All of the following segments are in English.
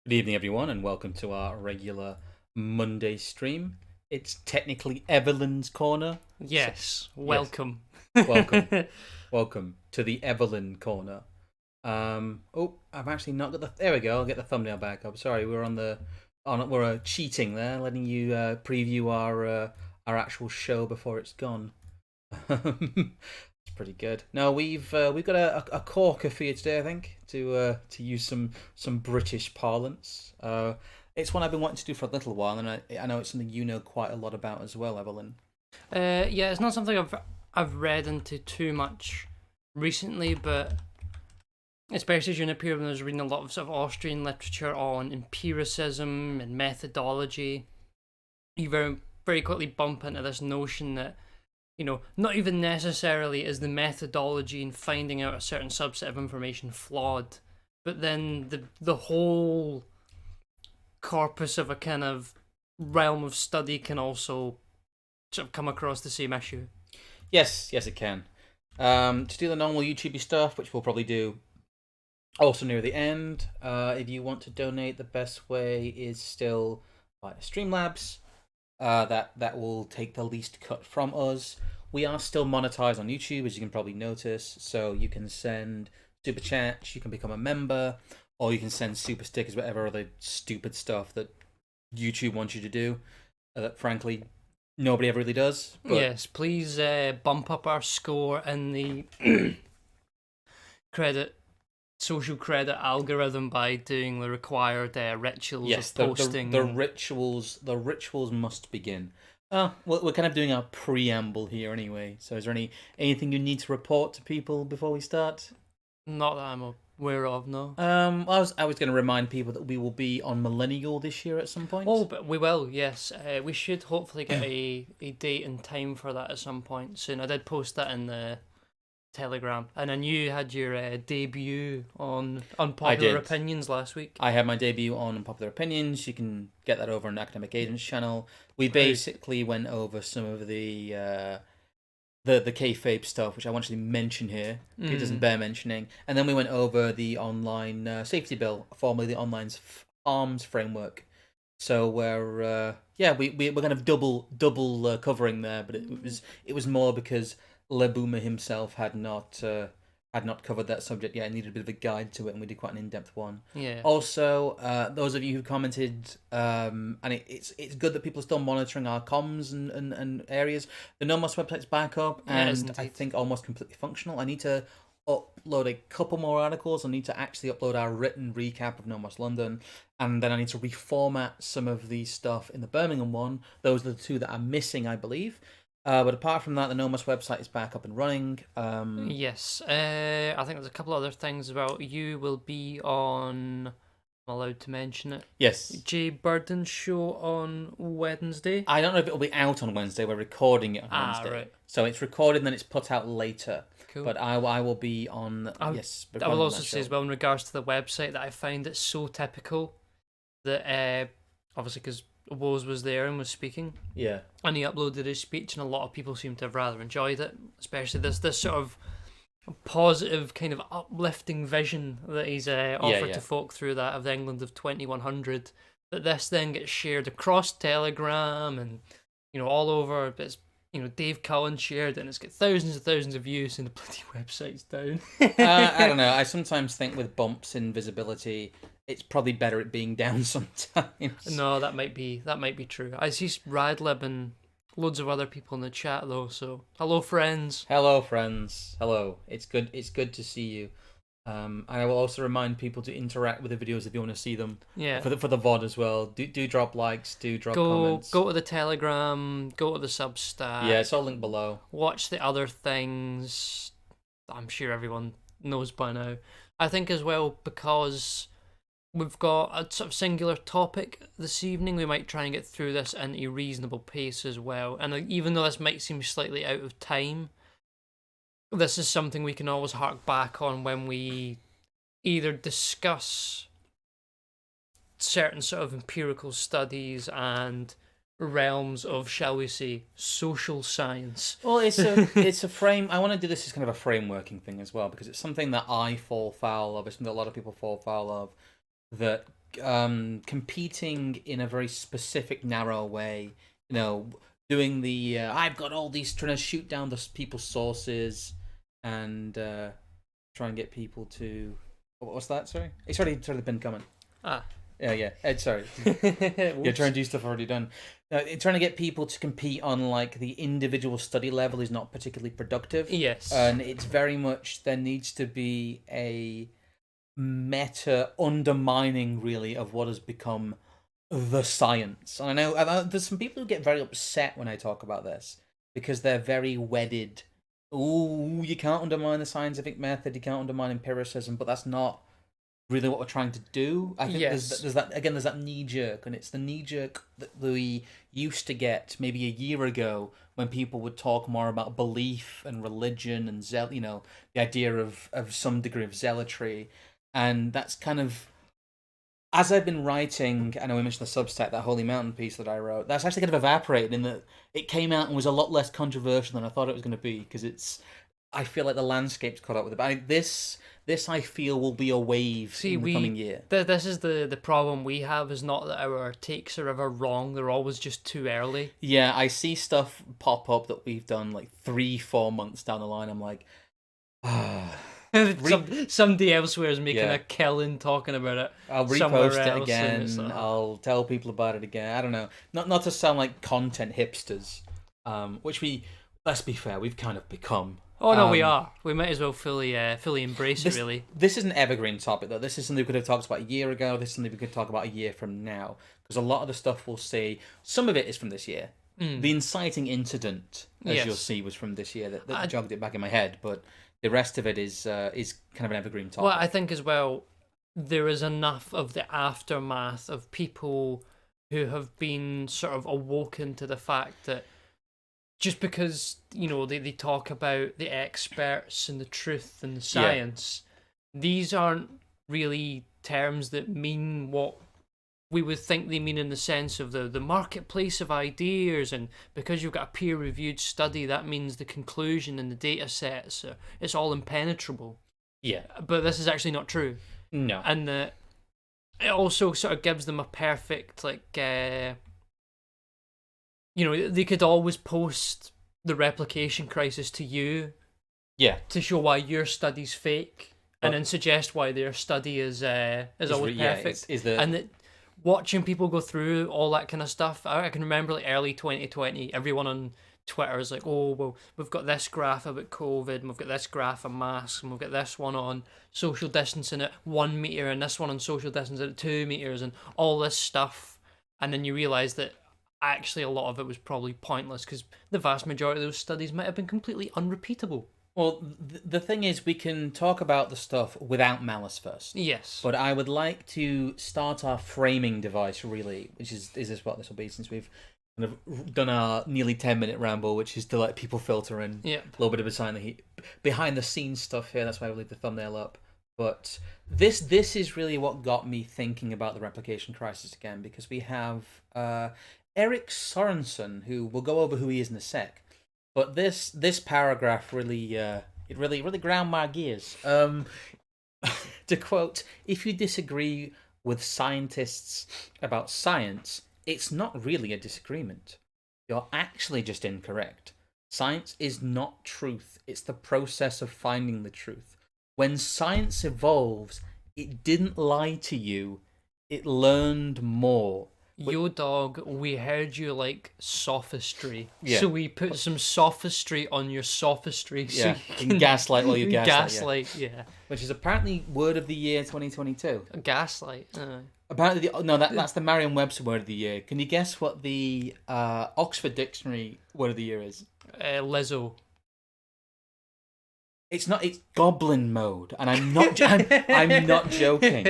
Good evening, everyone, and welcome to our regular Monday stream. It's technically Evelyn's Corner. So, Yes, yes, welcome. welcome. Welcome to the Evelyn Corner. Oh, I've actually not got the. There we go. I'll get the thumbnail back up. Sorry, we're cheating there, letting you preview our actual show before it's gone. It's pretty good. No, we've got a corker for you today, I think, to use some British parlance. It's one I've been wanting to do for a little while, and I know it's something you know quite a lot about as well, Evelyn. Yeah, it's not something I've read into too much recently, but especially during a period when I was reading a lot of sort of Austrian literature on empiricism and methodology, you very quickly bump into this notion that not even necessarily is the methodology in finding out a certain subset of information flawed, but then the whole corpus of a kind of realm of study can also sort of come across the same issue. Yes, it can. To do the normal YouTubey stuff, which we'll probably do also near the end. If you want to donate, the best way is still via Streamlabs. That will take the least cut from us. We are still monetized on YouTube, as you can probably notice. So you can send super chats, you can become a member, or you can send super stickers, whatever other stupid stuff that YouTube wants you to do. That frankly nobody ever really does. But Yes, please bump up our score in the credit social credit algorithm by doing the required rituals yes, of the posting. rituals must begin. Well, we're kind of doing our preamble here anyway. So, is there anything you need to report to people before we start? Not that I'm aware of, no. I was going to remind people that we will be on Millennial this year at some point. Oh, but we will, yes. We should hopefully get a date and time for that at some point soon. I did post that in the Telegram, and I knew you had your debut on Unpopular Opinions last week. I had my debut on Unpopular Opinions. You can get that over on the Academic Agents channel. We basically went over some of the kayfabe stuff, which I want to mention here. It doesn't bear mentioning. And then we went over the online safety bill, formerly the online arms framework. So we're we're kind of double covering there, but it was more because Le Boomer himself had not covered that subject yet. I needed a bit of a guide to it, and we did quite an in-depth one. Yeah. Also, those of you who commented, and it's good that people are still monitoring our comms and areas. The Nomos website's back up, and I think almost completely functional. I need to upload a couple more articles. I need to actually upload our written recap of Nomos London, and then I need to reformat some of the stuff in the Birmingham one. Those are the two that are missing, I believe. But apart from that, the Nomos website is back up and running. Yes, I think there's a couple other things about you will be on. I'm allowed to mention it. Yes. Jay Burden's show on Wednesday. I don't know if it'll be out on Wednesday. We're recording it on Wednesday. Right. So it's recorded and then it's put out later. Cool. But I will be on. Yes. I will also say as well in regards to the website that I find it so typical that obviously because Woz was there and was speaking. Yeah. And he uploaded his speech, and a lot of people seem to have rather enjoyed it, especially this sort of positive kind of uplifting vision that he's offered to folk through that of the England of 2100. That this then gets shared across Telegram and all over. But it's Dave Cullen shared it, and it's got thousands and thousands of views, and the bloody website's down. I don't know. I sometimes think with bumps in visibility, it's probably better at being down sometimes. No, that might be true. I see Radlib and loads of other people in the chat though. So hello, friends. Hello, friends. Hello. It's good. It's good to see you. And I will also remind people to interact with the videos if you want to see them. Yeah. For the VOD as well. Do drop likes. Do drop comments. Go to the Telegram. Go to the Substack. Yeah, it's all linked below. Watch the other things. I'm sure everyone knows by now. I think as well because we've got a sort of singular topic this evening. We might try and get through this in a reasonable pace as well. And even though this might seem slightly out of time, this is something we can always hark back on when we either discuss certain sort of empirical studies and realms of, shall we say, social science. Well, it's a frame. I want to do this as kind of a frameworking thing as well, because it's something that I fall foul of. It's something that a lot of people fall foul of. that competing in a very specific, narrow way, doing the I've got all these, trying to shoot down the people's sources and try and get people to what's that? Sorry, it's already sort of been coming. Yeah. Ed, sorry. You're trying to do stuff already done. Trying to get people to compete on like the individual study level is not particularly productive. Yes. And it's very much, there needs to be a meta undermining, really, of what has become the science. And I know there's some people who get very upset when I talk about this because they're very wedded. Oh, you can't undermine the scientific method, you can't undermine empiricism, but that's not really what we're trying to do. I think there's that knee jerk, and it's the knee jerk that we used to get maybe a year ago when people would talk more about belief and religion and the idea of some degree of zealotry, and that's kind of, as I've been writing, I know we mentioned the Substack, that Holy Mountain piece that I wrote, that's actually kind of evaporated in that it came out and was a lot less controversial than I thought it was going to be, because I feel like the landscape's caught up with it. But this I feel will be a wave in the coming year. This is the problem we have, is not that our takes are ever wrong, they're always just too early. Yeah, I see stuff pop up that we've done like 3-4 months down the line, I'm like, somebody elsewhere is making a killing talking about it. I'll repost it again. I'll tell people about it again. I don't know. Not to sound like content hipsters, which let's be fair, we've kind of become. Oh no, we are. We might as well fully embrace it. Really, this is an evergreen topic though. This is something we could have talked about a year ago. This is something we could talk about a year from now, because a lot of the stuff we'll see, some of it is from this year. The inciting incident, as you'll see, was from this year. That jogged it back in my head, but the rest of it is kind of an evergreen topic. Well, I think as well, there is enough of the aftermath of people who have been sort of awoken to the fact that just because, they talk about the experts and the truth and the science, these aren't really terms that mean what we would think they mean in the sense of the marketplace of ideas, and because you've got a peer-reviewed study, that means the conclusion and the data sets, it's all impenetrable. Yeah. But this is actually not true. No. And it also sort of gives them a perfect, they could always post the replication crisis to you, to show why your study's fake, and then suggest why their study is always perfect. And that watching people go through all that kind of stuff, I can remember early 2020, everyone on Twitter is like, oh, well, we've got this graph about COVID, and we've got this graph on masks, and we've got this one on social distancing at 1 meter, and this one on social distancing at 2 meters, and all this stuff. And then you realise that actually a lot of it was probably pointless, because the vast majority of those studies might have been completely unrepeatable. Well, the thing is, we can talk about the stuff without malice first. Yes. But I would like to start our framing device, really, which is this what this will be, since we've kind of done our nearly 10-minute ramble, which is to let people filter in a little bit of behind the scenes stuff here. That's why we leave the thumbnail up. But this is really what got me thinking about the replication crisis again, because we have Eric Sorensen, who we'll go over who he is in a sec. But this paragraph really ground my gears. To quote, "If you disagree with scientists about science, it's not really a disagreement. You're actually just incorrect. Science is not truth. It's the process of finding the truth. When science evolves, it didn't lie to you. It learned more." Yo, dog, we heard you like sophistry. Yeah. So we put some sophistry on your sophistry. So you can gaslight while you gaslight. Yeah. Which is apparently word of the year 2022. Gaslight. Apparently, that's the Merriam-Webster word of the year. Can you guess what the Oxford Dictionary word of the year is? Lizzo. It's not. It's goblin mode, and I'm not. I'm not joking.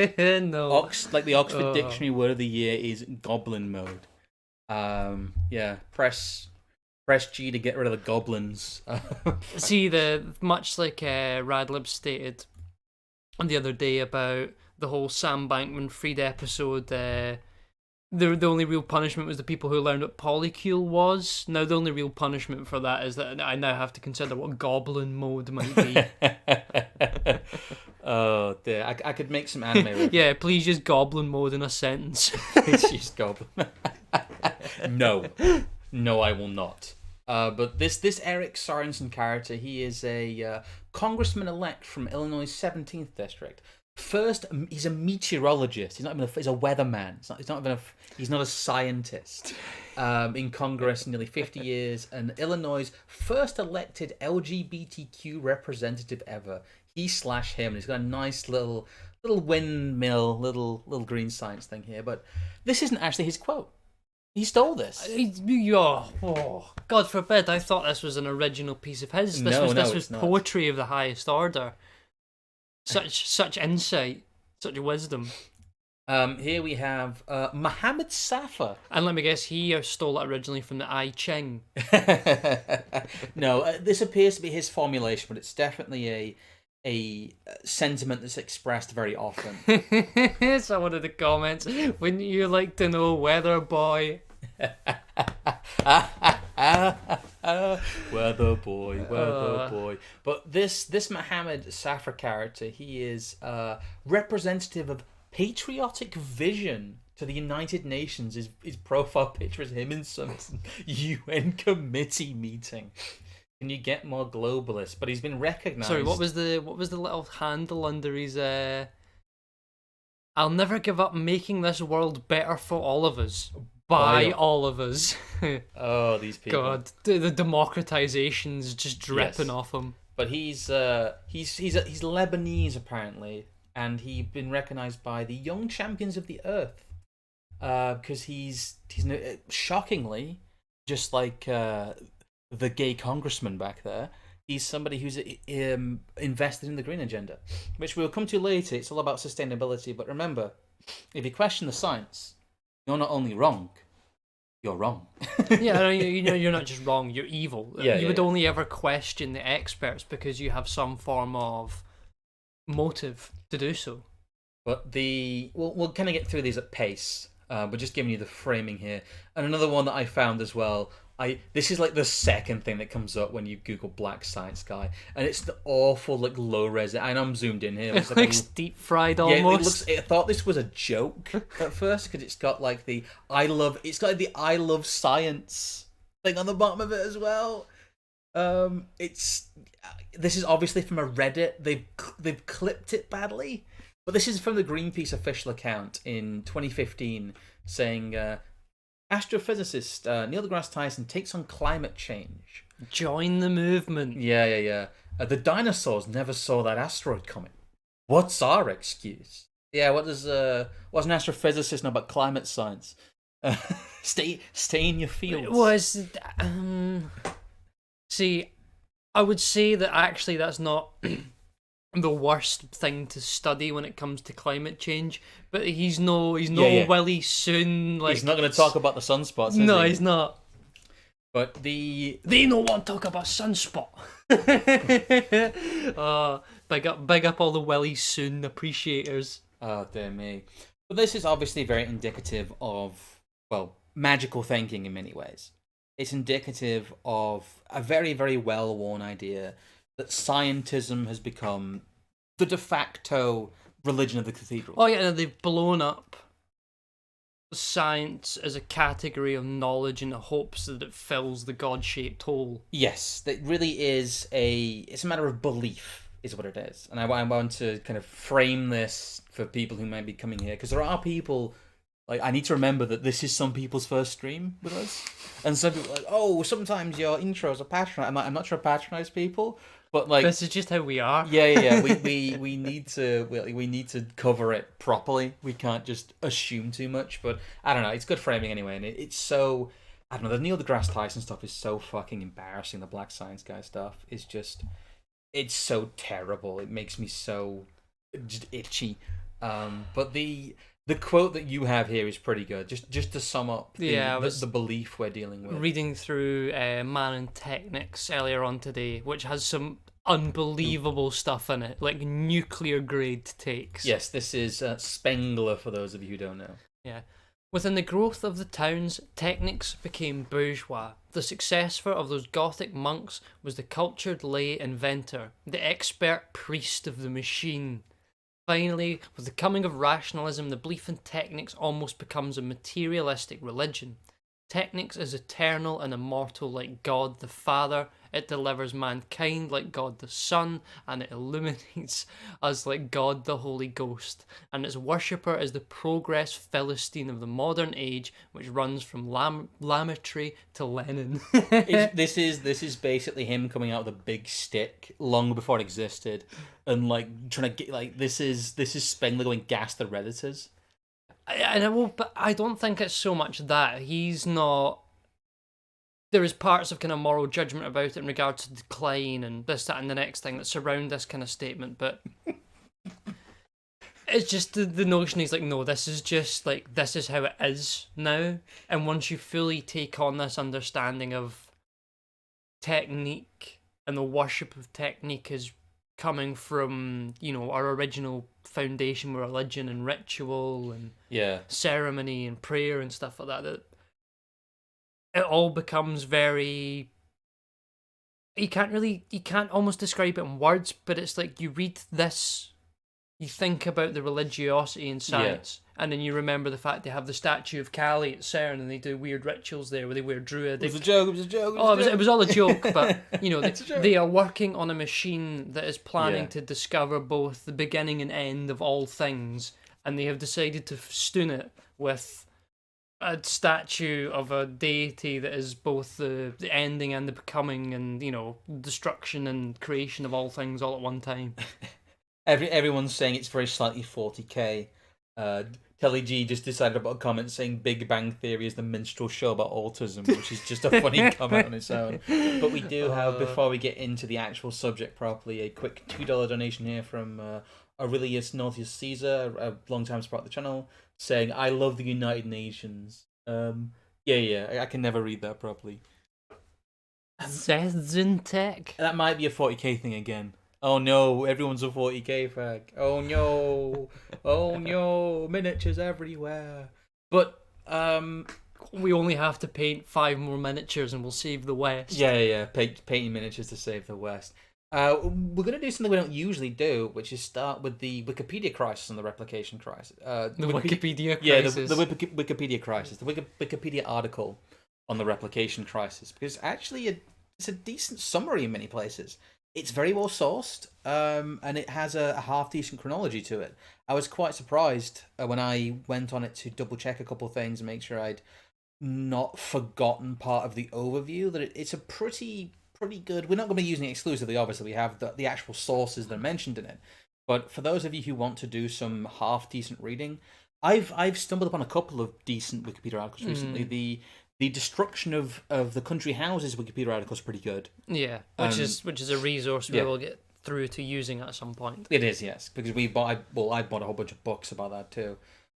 No. The Oxford Dictionary word of the year is goblin mode. Press G to get rid of the goblins. See, much like Radlib stated the other day about the whole Sam Bankman-Fried episode. The only real punishment was the people who learned what polycule was. Now the only real punishment for that is that I now have to consider what goblin mode might be. Oh dear, I could make some anime references. Yeah, please use goblin mode in a sentence. Please use goblin. No, no, I will not. But this Eric Sorensen character, he is a congressman elect from Illinois' 17th district. First, he's a meteorologist. He's not even he's a weatherman. He's not a scientist. In Congress, nearly 50 years, and Illinois' first elected LGBTQ representative ever. He/him. He's got a nice little windmill, little green science thing here. But this isn't actually his quote. He stole this. Oh, God forbid! I thought this was an original piece of his. This was poetry of the highest order. Such insight, such wisdom. Here we have Muhammad Safar. And let me guess, he stole it originally from the I Ching. No, this appears to be his formulation, but it's definitely a sentiment that's expressed very often. So one of the comments, wouldn't you like to know weather boy? Weather boy. But this Muhammad Safar character, he is representative of patriotic vision to the United Nations. His profile picture is him in some UN committee meeting. Can you get more globalist? But he's been recognized. Sorry, what was the little handle under his? I'll never give up making this world better for all of us. By all of us. Oh, these people. God, the democratization's just dripping off him. But he's Lebanese apparently, and he's been recognized by the Young Champions of the Earth, because he's shockingly, just like the gay congressman back there, he's somebody who's invested in the green agenda, which we'll come to later. It's all about sustainability. But remember, if you question the science, you're not only wrong, you're wrong. Yeah, you're not just wrong, you're evil. You would only ever question the experts because you have some form of motive to do so. But we'll kind of get through these at pace, but just giving you the framing here. And another one that I found as well, this is like the second thing that comes up when you Google Black Science Guy, and it's the awful low res. And I'm zoomed in here. It looks deep fried almost. I thought this was a joke at first because it's got the I love science thing on the bottom of it as well. This is obviously from a Reddit. They've clipped it badly, but this is from the Greenpeace official account in 2015 saying. Astrophysicist Neil deGrasse Tyson takes on climate change. Join the movement. Yeah. The dinosaurs never saw that asteroid coming. What's our excuse? Yeah, what's an astrophysicist know about climate science? Stay in your fields. See, I would say that actually that's not the worst thing to study when it comes to climate change, but he's no Willie Soon. He's not going to talk about the sunspots. No, he's not. But they don't want to talk about sunspot. Big up all the Willie Soon appreciators. Oh dear me! But this is obviously very indicative of magical thinking in many ways. It's indicative of a very, very well-worn idea that scientism has become the de facto religion of the cathedral. Oh yeah, they've blown up science as a category of knowledge in the hopes that it fills the God-shaped hole. Yes, that really is it's a matter of belief, is what it is. And I want to kind of frame this for people who might be coming here, because there are people. I need to remember that this is some people's first stream with us, and some people sometimes your intros are patronizing. I'm not sure I patronize people, but this is just how we are. Yeah. we need to cover it properly. We can't just assume too much. But I don't know. It's good framing anyway, and it's so I don't know. The Neil deGrasse Tyson stuff is so fucking embarrassing. The Black Science Guy stuff is it's so terrible. It makes me so just itchy. But the quote that you have here is pretty good. Just to sum up the belief we're dealing with. Reading through Man and Technics earlier on today, which has some unbelievable stuff in it, like nuclear grade takes. Yes, this is Spengler for those of you who don't know. Yeah. Within the growth of the towns, technics became bourgeois. The successor of those Gothic monks was the cultured lay inventor, the expert priest of the machine. Finally, with the coming of rationalism, the belief in technics almost becomes a materialistic religion. Technics is eternal and immortal like God the Father. It delivers mankind like God the Son, and it illuminates us like God the Holy Ghost. And its worshipper is the progress Philistine of the modern age, which runs from Lammetry to Lenin. This is basically him coming out with a big stick long before it existed, and like trying to get like this is Spengler going gas the Redditors. But I don't think it's so much that he's not. There is parts of kind of moral judgment about it in regards to decline and this, that, and the next thing that surround this kind of statement, but it's just the notion he's like, no, this is just like, this is how it is now. And once you fully take on this understanding of technique and the worship of technique is coming from, our original foundation with religion and ritual and ceremony and prayer and stuff like that it all becomes very. You can't almost describe it in words, but it's like you read this, you think about the religiosity in science, and then you remember the fact they have the statue of Kali at CERN and they do weird rituals there where they wear druidic. It was a joke. It was all a joke, but they are working on a machine that is planning to discover both the beginning and end of all things, and they have decided to festoon it with a statue of a deity that is both the ending and the becoming and, destruction and creation of all things all at one time. Everyone's saying it's very slightly 40k. Telly G just decided about a comment saying Big Bang Theory is the minstrel show about autism, which is just a funny comment on its own. But we do have, before we get into the actual subject properly, a quick $2 donation here from Aurelius Nortius Caesar, a long-time support of the channel, saying, I love the United Nations. I can never read that properly. Zentech? That might be a 40k thing again. Oh no, everyone's a 40k fag. Oh no. Oh no, miniatures everywhere. But, we only have to paint 5 more miniatures and we'll save the West. Yeah. Painting miniatures to save the West. We're going to do something we don't usually do, which is start with the Wikipedia crisis and the replication crisis. Wikipedia crisis. Yeah, the Wikipedia crisis. The Wikipedia article on the replication crisis. Because actually, it's a decent summary in many places. It's very well sourced, and it has a half-decent chronology to it. I was quite surprised when I went on it to double-check a couple of things and make sure I'd not forgotten part of the overview, that it's a pretty good. We're not going to be using it exclusively, obviously. We have the actual sources that are mentioned in it. But for those of you who want to do some half-decent reading, I've stumbled upon a couple of decent Wikipedia articles recently. The destruction of the country houses Wikipedia article is pretty good. Yeah, which is a resource we will get through to using at some point. It is, yes, because I bought a whole bunch of books about that too.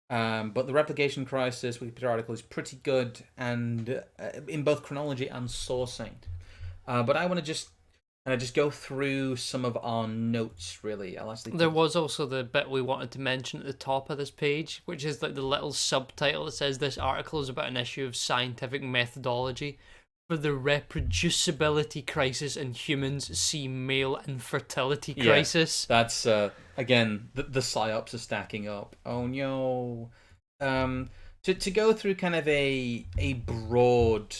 But the replication crisis Wikipedia article is pretty good, and in both chronology and sourcing. But I want to just go through some of our notes, really. There was also the bit we wanted to mention at the top of this page, which is like the little subtitle that says this article is about an issue of scientific methodology for the reproducibility crisis in humans, see male infertility crisis. That's, again, the psyops are stacking up. Oh no. To go through kind of a broad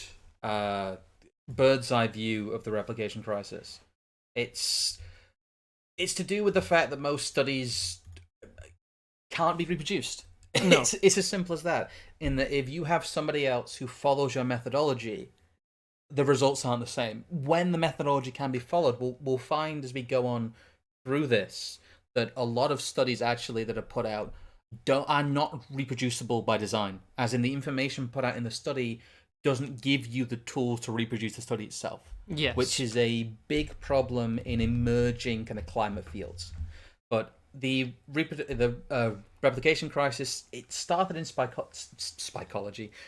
bird's eye view of the replication crisis. It's to do with the fact that most studies can't be reproduced. No. It's as simple as that. In that if you have somebody else who follows your methodology, the results aren't the same. When the methodology can be followed, we'll find as we go on through this that a lot of studies actually that are put out are not reproducible by design. As in, the information put out in the study doesn't give you the tools to reproduce the study itself. Yes. Which is a big problem in emerging kind of climate fields. But the replication crisis, it started in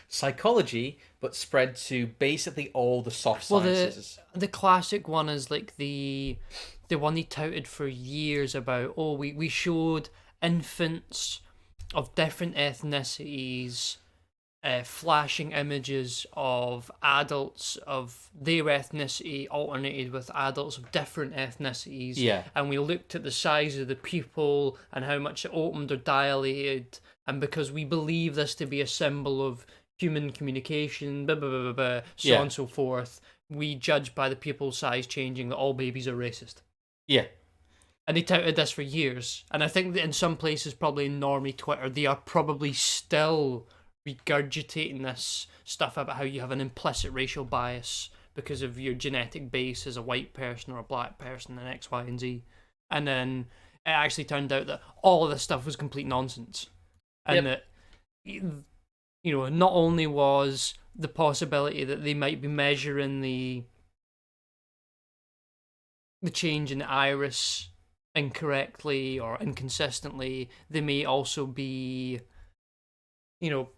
psychology, but spread to basically all the soft sciences. The classic one is like the one he touted for years about, we showed infants of different ethnicities flashing images of adults of their ethnicity alternated with adults of different ethnicities. Yeah. And we looked at the size of the pupil and how much it opened or dilated. And because we believe this to be a symbol of human communication, blah, blah, blah, blah, blah, so on and so forth, we judge by the pupil size changing that all babies are racist. Yeah. And they touted this for years. And I think that in some places, probably in normie Twitter, they are probably still regurgitating this stuff about how you have an implicit racial bias because of your genetic base as a white person or a black person and X, Y, and Z. And then it actually turned out that all of this stuff was complete nonsense. And that, you know, not only was the possibility that they might be measuring the change in the iris incorrectly or inconsistently, they may also be, you know,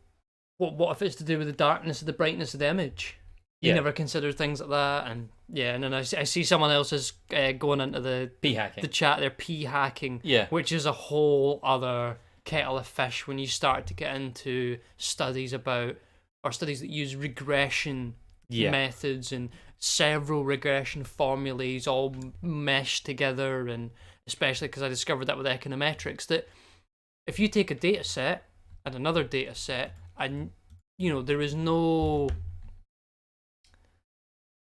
what if it's to do with the darkness or the brightness of the image? You never considered things like that, and then I see someone else is going into the P-hacking. the chat. They're p-hacking, Yeah. which is a whole other kettle of fish when you start to get into studies that use regression methods and several regression formulas all meshed together, and especially because I discovered that with econometrics, that if you take a data set and another data set, and you know there is no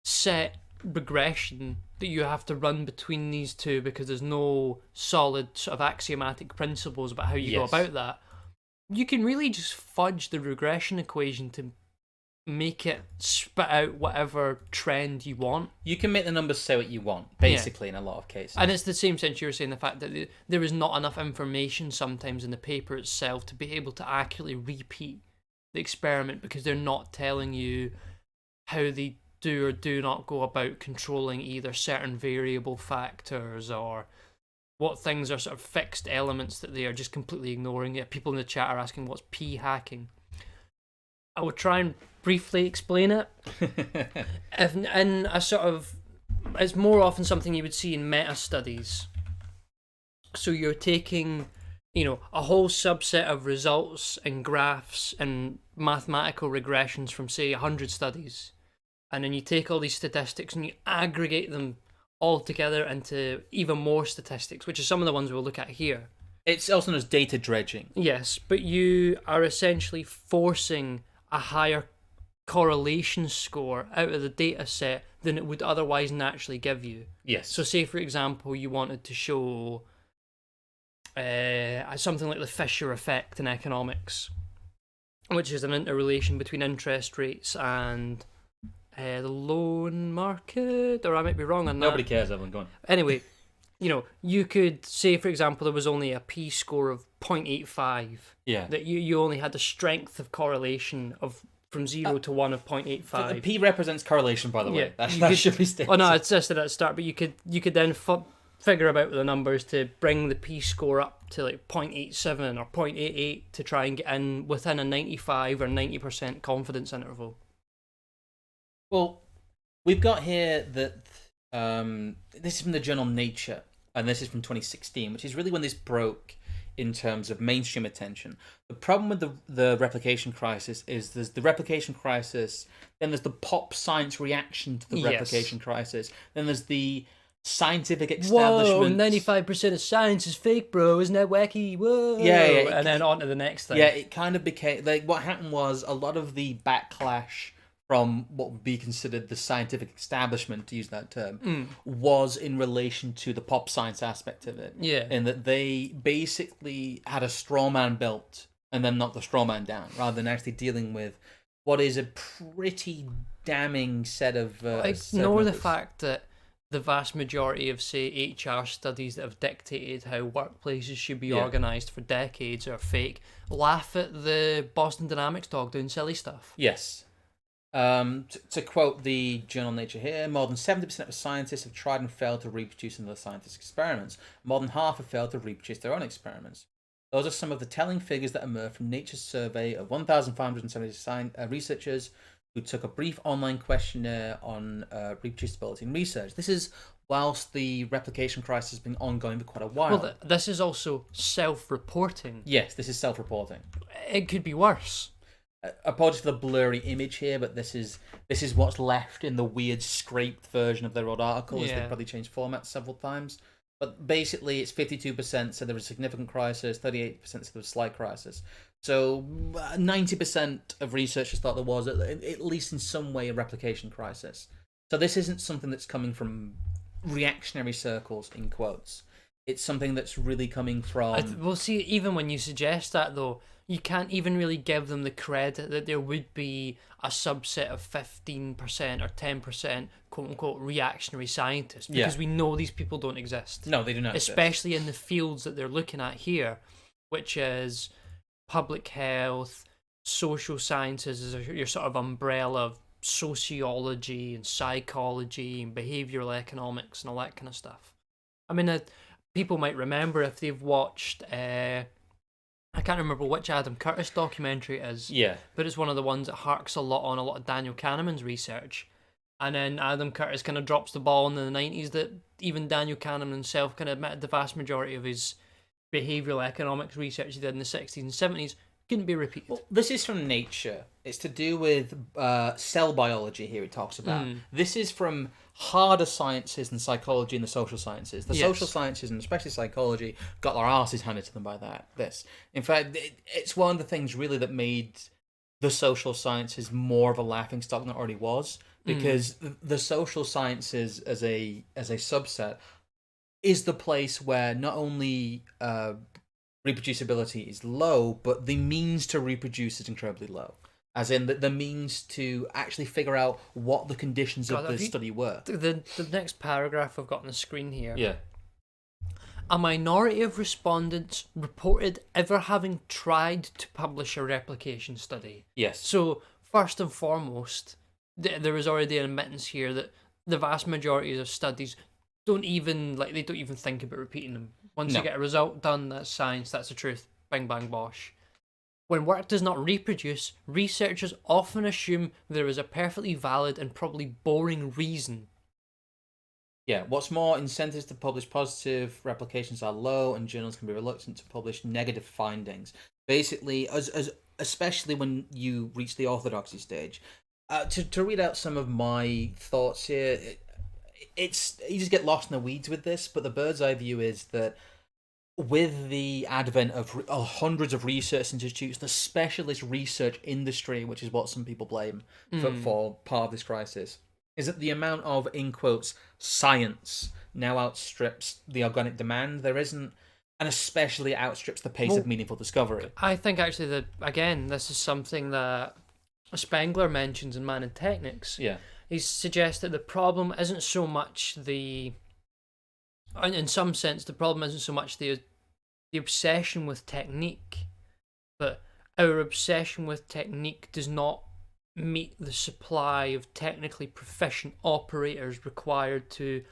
set regression that you have to run between these two because there's no solid sort of axiomatic principles about how you go about that, you can really just fudge the regression equation to make it spit out whatever trend you want. You can make the numbers say what you want, basically, in a lot of cases. And it's the same sense you were saying, the fact that there is not enough information sometimes in the paper itself to be able to accurately repeat the experiment because they're not telling you how they do or do not go about controlling either certain variable factors or what things are sort of fixed elements that they are just completely ignoring. Yet people in the chat are asking what's p-hacking. I will try and briefly explain it. In a sort of, it's more often something you would see in meta studies. So you're taking, you know, a whole subset of results and graphs and mathematical regressions from, say, 100 studies, and then you take all these statistics and you aggregate them all together into even more statistics, which are some of the ones we'll look at here. It's also known as data dredging. Yes, but you are essentially forcing a higher correlation score out of the data set than it would otherwise naturally give you. Yes. So say, for example, you wanted to show something like the Fisher effect in economics, which is an interrelation between interest rates and the loan market, or I might be wrong on that. Nobody cares, everyone, go on. Anyway, you know, you could say, for example, there was only a p-score of 0.85. Yeah. That you only had the strength of correlation of from 0 to 1 of 0.85. The P represents correlation, by the way. Yeah, That should be stated. Oh no, it's just at the start, but you could then figure about the numbers to bring the p-score up to like 0.87 or 0.88 to try and get in within a 95 or 90% confidence interval. Well, we've got here that this is from the journal Nature, and this is from 2016, which is really when this broke in terms of mainstream attention. The problem with the replication crisis is there's the replication crisis, then there's the pop science reaction to the replication crisis, then there's the scientific establishment. Whoa, 95% of science is fake, bro. Isn't that wacky? Whoa. Yeah. And then on to the next thing. Yeah, it kind of became, like, what happened was a lot of the backlash from what would be considered the scientific establishment, to use that term, was in relation to the pop science aspect of it. Yeah. In that they basically had a straw man built and then knocked the straw man down, rather than actually dealing with what is a pretty damning set of... ignore the fact that the vast majority of, say, HR studies that have dictated how workplaces should be organised for decades are fake. Laugh at the Boston Dynamics dog doing silly stuff. Yes. To quote the journal Nature here, more than 70% of scientists have tried and failed to reproduce another scientist's experiments. More than half have failed to reproduce their own experiments. Those are some of the telling figures that emerge from Nature's survey of 1,570 researchers who took a brief online questionnaire on reproducibility in research. This is whilst the replication crisis has been ongoing for quite a while. Well, this is also self-reporting. Yes, this is self-reporting. It could be worse. apologies for the blurry image here, but this is what's left in the weird scraped version of their old article, as they probably changed formats several times. But basically, it's 52% said there was a significant crisis, 38% said there was a slight crisis. So 90% of researchers thought there was, at least in some way, a replication crisis. So this isn't something that's coming from reactionary circles, in quotes. It's something that's really coming from... Well, see, even when you suggest that, though, you can't even really give them the credit that there would be a subset of 15% or 10% quote-unquote reactionary scientists, because we know these people don't exist. No, they do not especially in the fields that they're looking at here, which is public health, social sciences is your sort of umbrella of sociology and psychology and behavioral economics and all that kind of stuff. I mean, people might remember if they've watched... I can't remember which Adam Curtis documentary it is. Yeah. But it's one of the ones that harks a lot on a lot of Daniel Kahneman's research. And then Adam Curtis kind of drops the ball in the 90s that even Daniel Kahneman himself kind of admitted the vast majority of his behavioural economics research he did in the 60s and 70s couldn't be repeated. Well, this is from Nature. It's to do with cell biology here it talks about. This is from harder sciences than psychology and the social sciences. The social sciences, and especially psychology, got their asses handed to them by this. In fact, it's one of the things really that made the social sciences more of a laughingstock than it already was, because the social sciences as a subset is the place where not only reproducibility is low, but the means to reproduce is incredibly low. As in, the means to actually figure out what the conditions of the study were. The next paragraph I've got on the screen here. Yeah. A minority of respondents reported ever having tried to publish a replication study. Yes. So, first and foremost, there is already an admittance here that the vast majority of studies don't even think about repeating them. Once you get a result done, that's science, that's the truth. Bing, bang, bosh. When work does not reproduce, researchers often assume there is a perfectly valid and probably boring reason. Yeah, what's more, incentives to publish positive replications are low, and journals can be reluctant to publish negative findings. Basically, especially when you reach the orthodoxy stage. To read out some of my thoughts here, it's you just get lost in the weeds with this, but the bird's eye view is that with the advent of hundreds of research institutes, the specialist research industry, which is what some people blame for part of this crisis, is that the amount of, in quotes, science now outstrips the organic demand. There isn't, and especially outstrips the pace of meaningful discovery. I think actually that, again, this is something that Spengler mentions in Man and Technics. Yeah. He suggests that the problem isn't so much in some sense, the problem isn't so much the obsession with technique, but our obsession with technique does not meet the supply of technically proficient operators required to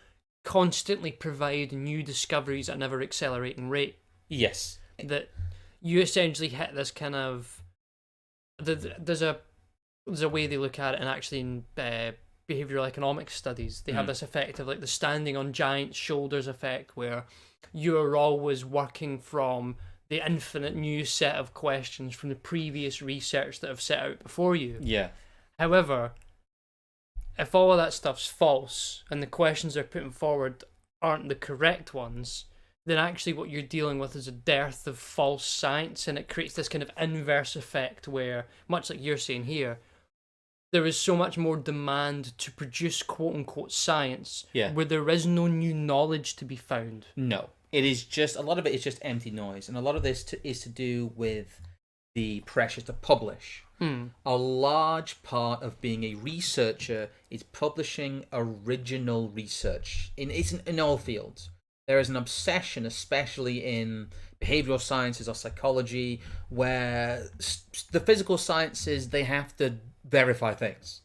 constantly provide new discoveries at an ever accelerating rate. Yes. That you essentially hit this kind of... There's a way they look at it, and actually in behavioral economics studies, they have this effect of like the standing on giant shoulders effect, where you are always working from the infinite new set of questions from the previous research that have set out before you. Yeah. However, if all of that stuff's false and the questions they're putting forward aren't the correct ones, then actually what you're dealing with is a dearth of false science, and it creates this kind of inverse effect where, much like you're saying here, there is so much more demand to produce quote-unquote science where there is no new knowledge to be found. No. It is just, a lot of it is just empty noise, and a lot of this is to do with the pressure to publish. A large part of being a researcher is publishing original research. In all fields. There is an obsession, especially in behavioral sciences or psychology, where the physical sciences, they have to verify things.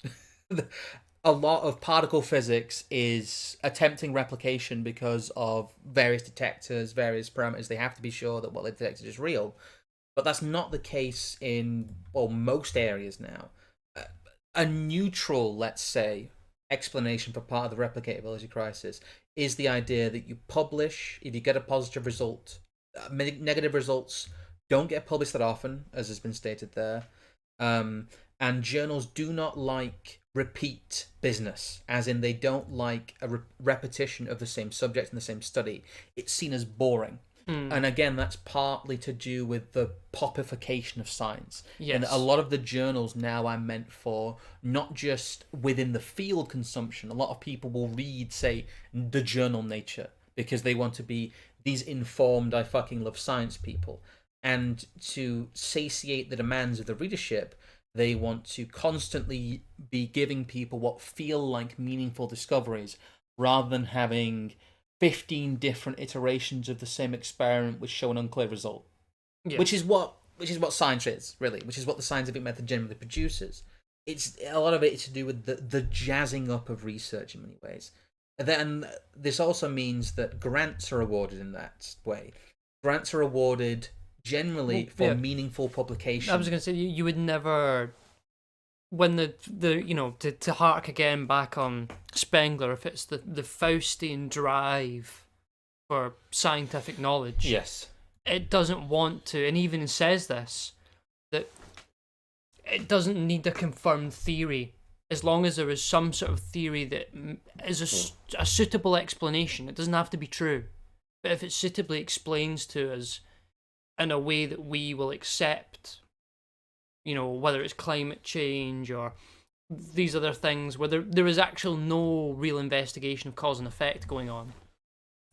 A lot of particle physics is attempting replication because of various detectors, various parameters. They have to be sure that what they detected is real. But that's not the case in, well, most areas now. A neutral, let's say, explanation for part of the replicability crisis is the idea that you publish, if you get a positive result, negative results don't get published that often, as has been stated there. And journals do not like repeat business, as in they don't like a repetition of the same subject in the same study. It's seen as boring. And again, that's partly to do with the popification of science. Yes. And a lot of the journals now are meant for not just within the field consumption. A lot of people will read, say, the journal Nature, because they want to be these informed, I fucking love science people. And to satiate the demands of the readership, they want to constantly be giving people what feel like meaningful discoveries, rather than having 15 different iterations of the same experiment which show an unclear result. Yes. Which is what science is, really, which is what the scientific method generally produces. It's a lot of it is to do with the jazzing up of research in many ways. And then this also means that grants are awarded in that way. Grants are awarded generally for meaningful publication. I was going to say, you would never, when to hark again back on Spengler, if it's the Faustian drive for scientific knowledge, yes, it doesn't want to, and even says this, that it doesn't need a confirmed theory, as long as there is some sort of theory that is a suitable explanation. It doesn't have to be true, but if it suitably explains to us in a way that we will accept, whether it's climate change or these other things, where there is actual no real investigation of cause and effect going on.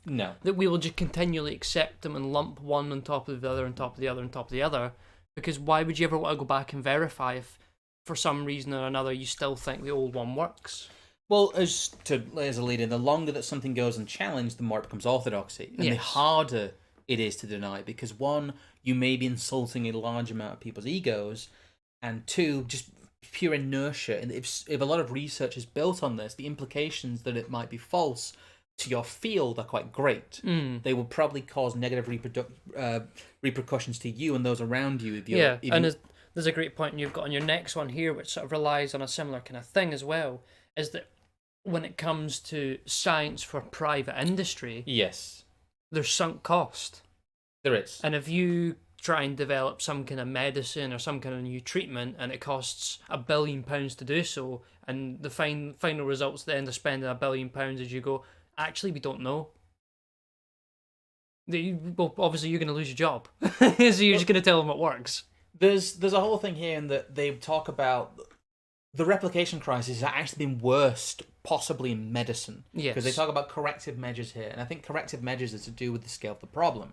No. That we will just continually accept them and lump one on top of the other, on top of the other, on top of the other. Because why would you ever want to go back and verify if, for some reason or another, you still think the old one works? Well, as a lead in, the longer that something goes unchallenged, the more it becomes orthodoxy. And the harder it is to deny, because one, you may be insulting a large amount of people's egos, and two, just pure inertia. And if a lot of research is built on this, the implications that it might be false to your field are quite great. They will probably cause negative repercussions to you and those around you. There's a great point you've got on your next one here, which sort of relies on a similar kind of thing as well, is that when it comes to science for private industry, yes, there's sunk cost. There is. And if you try and develop some kind of medicine or some kind of new treatment and it costs £1 billion to do so, and the final results at the end of spending £1 billion is you go, actually, we don't know. Well, obviously, you're going to lose your job. So you're just going to tell them it works. There's a whole thing here in that they talk about the replication crisis has actually been worst possibly in medicine. Yes. Because they talk about corrective measures here. And I think corrective measures is to do with the scale of the problem.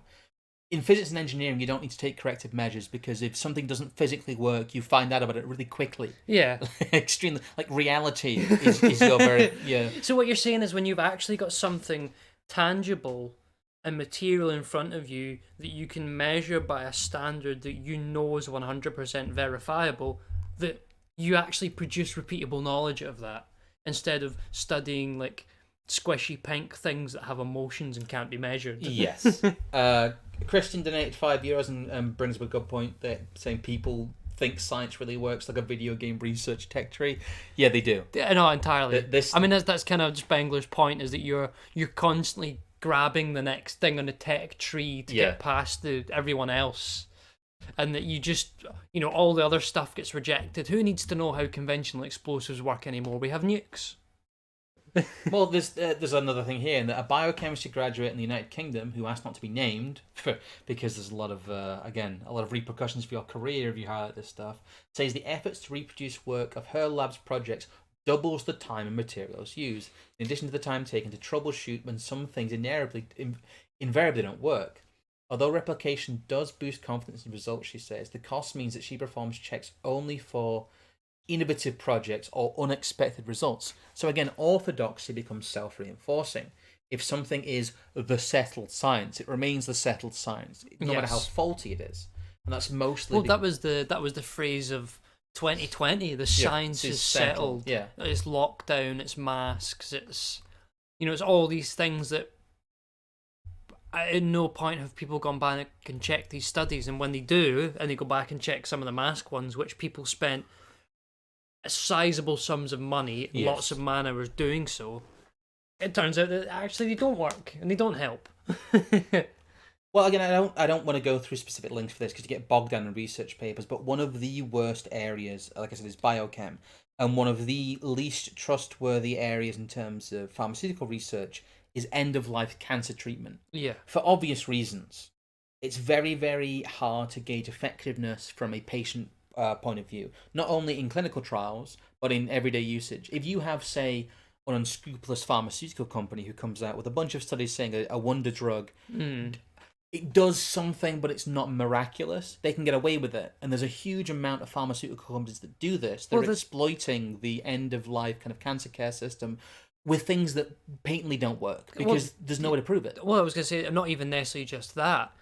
In physics and engineering, you don't need to take corrective measures, because if something doesn't physically work, you find out about it really quickly. Yeah. Extremely. Like reality is your very... Yeah. So what you're saying is when you've actually got something tangible and material in front of you that you can measure by a standard that you know is 100% verifiable, that you actually produce repeatable knowledge of that, instead of studying like squishy pink things that have emotions and can't be measured. Yes. Christian donated €5 and brings up a good point, that saying people think science really works like a video game research tech tree. Yeah, they do. No, entirely. That's kind of Spengler's point, is that you're constantly grabbing the next thing on the tech tree to get past everyone else, and that you just, all the other stuff gets rejected. Who needs to know how conventional explosives work anymore? We have nukes. Well, there's another thing here, in that a biochemistry graduate in the United Kingdom, who asked not to be named, because there's a lot of repercussions for your career if you highlight this stuff, says the efforts to reproduce work of her lab's projects doubles the time and materials used, in addition to the time taken to troubleshoot when some things invariably don't work. Although replication does boost confidence in results, she says, the cost means that she performs checks only for innovative projects or unexpected results. So again, orthodoxy becomes self-reinforcing. If something is the settled science, it remains the settled science, no matter how faulty it is. And that's mostly... Well, that was the phrase of 2020. The science is settled. Yeah. It's lockdown, it's masks, it's all these things that at no point have people gone back and checked these studies. And when they do, and they go back and check some of the mask ones, which people spent sizable sums of money, lots of man hours doing so, it turns out that actually they don't work and they don't help. Well, again, I don't want to go through specific links for this because you get bogged down in research papers. But one of the worst areas, like I said, is biochem, and one of the least trustworthy areas in terms of pharmaceutical research is end of life cancer treatment. Yeah. For obvious reasons, it's very very hard to gauge effectiveness from a patient point of view, not only in clinical trials but in everyday usage. If you have, say, an unscrupulous pharmaceutical company who comes out with a bunch of studies saying a wonder drug, it does something, but it's not miraculous, they can get away with it. And there's a huge amount of pharmaceutical companies that do this. They're exploiting the end of life kind of cancer care system with things that patently don't work because there's no way to prove it. Well, I was going to say, not even necessarily just that.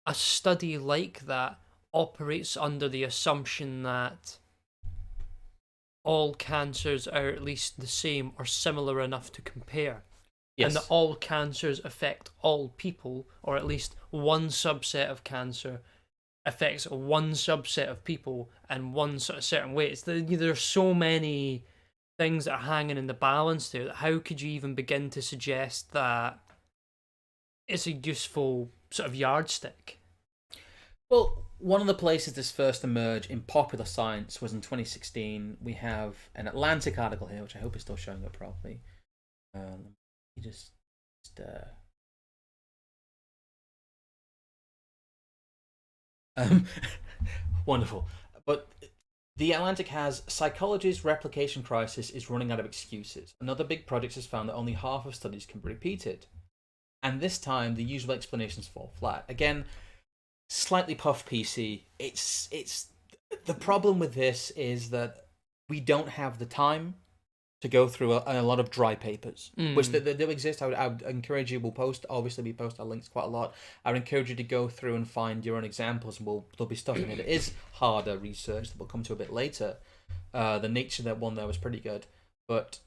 A study like that operates under the assumption that all cancers are at least the same or similar enough to compare. Yes. And that all cancers affect all people, or at least one subset of cancer affects one subset of people in one sort of certain way. There's so many things that are hanging in the balance there that how could you even begin to suggest that it's a useful sort of yardstick? Well, one of the places this first emerged in popular science was in 2016. We have an Atlantic article here, which I hope is still showing up properly. Just wonderful. But the Atlantic has psychology's replication crisis is running out of excuses. Another big project has found that only half of studies can be repeated, and this time the usual explanations fall flat. Again, slightly puff PC. It's the problem with this is that we don't have the time to go through a lot of dry papers, which they do exist. I would encourage you. We'll post. Obviously, we post our links quite a lot. I would encourage you to go through and find your own examples. And there'll be stuff in it that is harder research that we'll come to a bit later. The Nature that one there was pretty good, but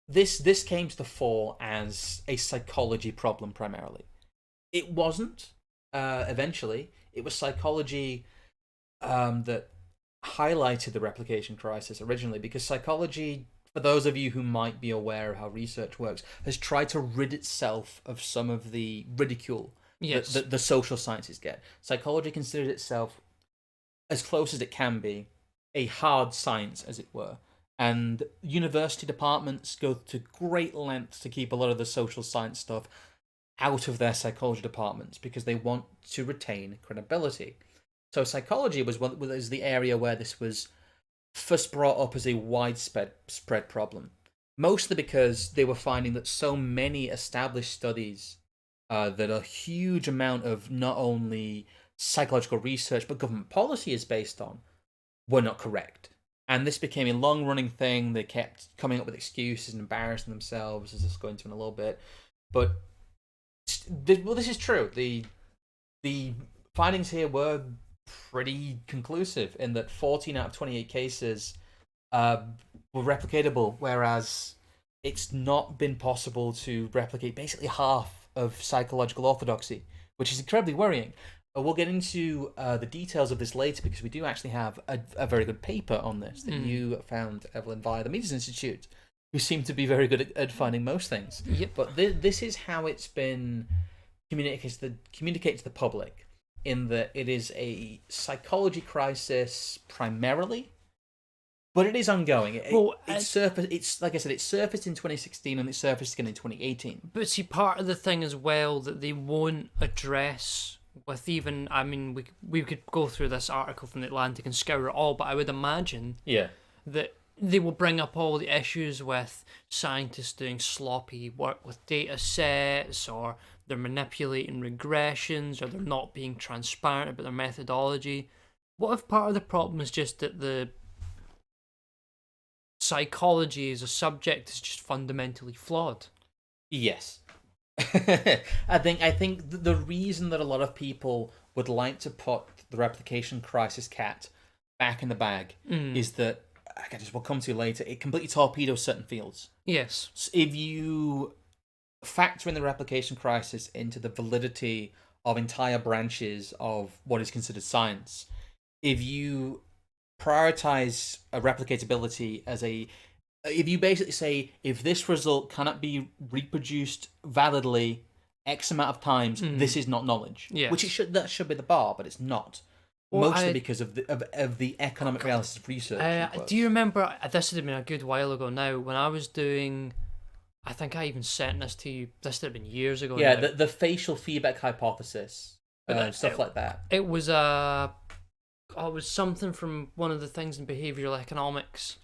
this came to the fore as a psychology problem primarily. It wasn't. Eventually, it was psychology that highlighted the replication crisis originally, because psychology, for those of you who might be aware of how research works, has tried to rid itself of some of the ridicule that the social sciences get. Psychology considers itself, as close as it can be, a hard science, as it were. And university departments go to great lengths to keep a lot of the social science stuff out of their psychology departments because they want to retain credibility. So psychology was the area where this was first brought up as a widespread problem, mostly because they were finding that so many established studies that a huge amount of not only psychological research but government policy is based on were not correct. And this became a long-running thing. They kept coming up with excuses and embarrassing themselves, as I'll go into in a little bit. But this is true. The findings here were pretty conclusive in that 14 out of 28 cases were replicatable, whereas it's not been possible to replicate basically half of psychological orthodoxy, which is incredibly worrying. We'll get into the details of this later because we do actually have a very good paper on this that you found, Evelyn, via the Mises Institute, who seem to be very good at finding most things. Yep. But this is how it's been communicated to the public, in that it is a psychology crisis primarily, but it is ongoing. It's like I said, it surfaced in 2016 and it surfaced again in 2018. But see, part of the thing as well that they won't address with even, I mean, we could go through this article from the Atlantic and scour it all, but I would imagine that they will bring up all the issues with scientists doing sloppy work with data sets, or they're manipulating regressions, or they're not being transparent about their methodology. What if part of the problem is just that the psychology as a subject is just fundamentally flawed? Yes. I think the reason that a lot of people would like to put the replication crisis cat back in the bag is that, as we'll come to later, it completely torpedoes certain fields. Yes. So if you factor in the replication crisis into the validity of entire branches of what is considered science, if you prioritize a replicatability as if you basically say, if this result cannot be reproduced validly X amount of times, this is not knowledge. Yes. Which that should be the bar, but it's not. Well, Mostly because of the economic realities of research. Do you remember, this had been a good while ago now, when I was doing, I think I even sent this to you, this had been years ago Yeah, now. the facial feedback hypothesis, stuff like that. It was it was something from one of the things in behavioural economics,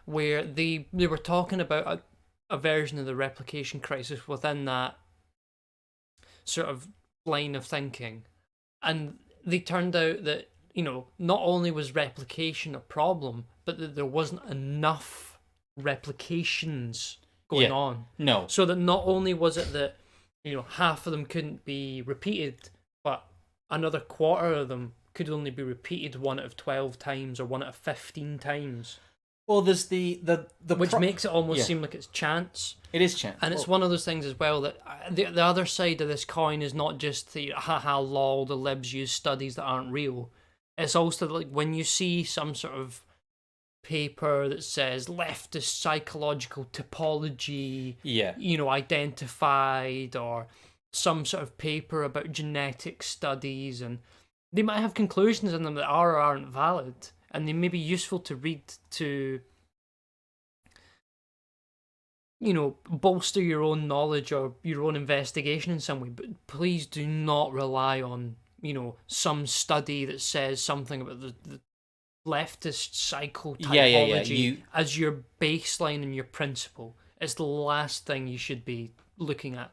where they were talking about a version of the replication crisis within that sort of line of thinking. And they turned out that, not only was replication a problem, but that there wasn't enough replications going on. No. So that not only was it that, half of them couldn't be repeated, but another quarter of them could only be repeated 1 out of 12 times or 1 out of 15 times. Well, there's the which makes it almost seem like it's chance. It is chance. And it's one of those things as well that the other side of this coin is not just the haha lol, the libs use studies that aren't real. It's also like when you see some sort of paper that says leftist psychological typology, identified, or some sort of paper about genetic studies, and they might have conclusions in them that are or aren't valid, and they may be useful to read to, bolster your own knowledge or your own investigation in some way, but please do not rely on, some study that says something about the leftist psychotypology as your baseline and your principle. It's the last thing you should be looking at.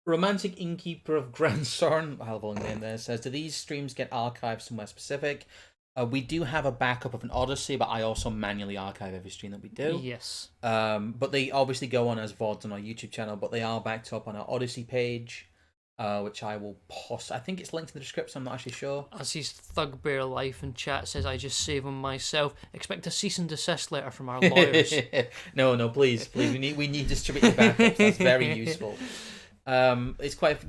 Romantic Innkeeper of Grandsorn, I'll have a long name there, says, do these streams get archived somewhere specific? We do have a backup of an Odyssey, but I also manually archive every stream that we do. Yes. But they obviously go on as VODs on our YouTube channel, but they are backed up on our Odyssey page, which I will post. I think it's linked in the description, I'm not actually sure. As his Thugbear Life in chat says, I just save them myself. Expect a cease and desist letter from our lawyers. No, please. We need distributed backups. That's very useful. It's quite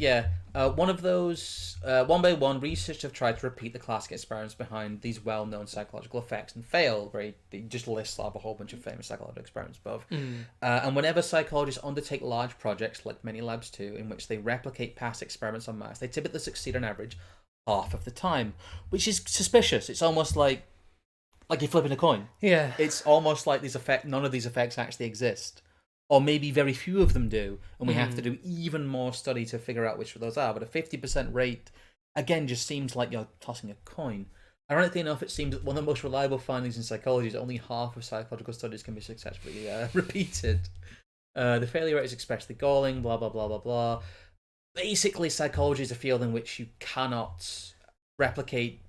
one of those one by one researchers have tried to repeat the classic experiments behind these well-known psychological effects and fail. They just list a whole bunch of famous psychological experiments above. And whenever psychologists undertake large projects, like many labs do, in which they replicate past experiments on mice, they typically succeed on average half of the time, which is suspicious. It's almost like you're flipping a coin. Yeah, it's almost like none of these effects actually exist. Or maybe very few of them do, and we have to do even more study to figure out which of those are. But a 50% rate, again, just seems like you're tossing a coin. Ironically enough, it seems that one of the most reliable findings in psychology is only half of psychological studies can be successfully repeated. The failure rate is especially galling, blah, blah, blah, blah, blah. Basically, psychology is a field in which you cannot replicate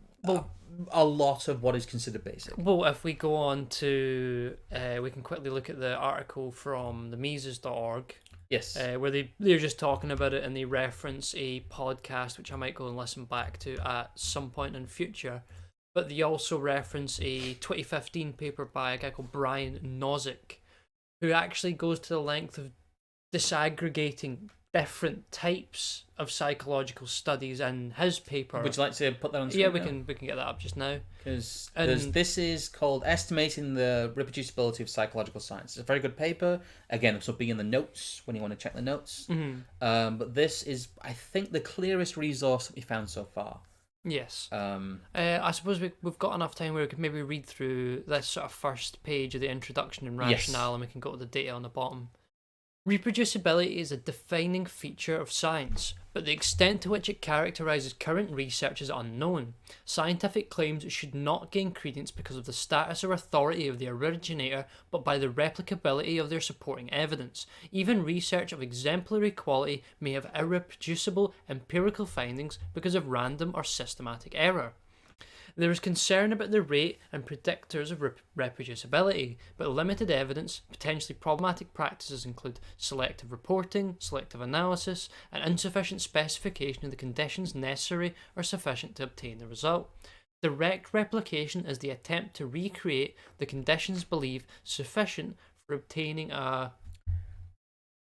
a lot of what is considered basic. Well, if we go on to, we can quickly look at the article from the Mises.org. Yes. Where they're just talking about it, and they reference a podcast, which I might go and listen back to at some point in future. But they also reference a 2015 paper by a guy called Brian Nozick, who actually goes to the length of disaggregating different types of psychological studies in his paper. Would you like to put that on screen? Yeah, we can get that up just now. Because this is called Estimating the Reproducibility of Psychological Science. It's a very good paper. Again, this will be in the notes when you want to check the notes. But this is, I think, the clearest resource that we found so far. Yes. I suppose we've got enough time where we could maybe read through this sort of first page of the introduction and rationale, and we can go to the data on the bottom. Reproducibility is a defining feature of science, but the extent to which it characterises current research is unknown. Scientific claims should not gain credence because of the status or authority of the originator, but by the replicability of their supporting evidence. Even research of exemplary quality may have irreproducible empirical findings because of random or systematic error. There is concern about the rate and predictors of reproducibility, but limited evidence, potentially problematic practices include selective reporting, selective analysis, and insufficient specification of the conditions necessary or sufficient to obtain the result. Direct replication is the attempt to recreate the conditions believed sufficient for obtaining a...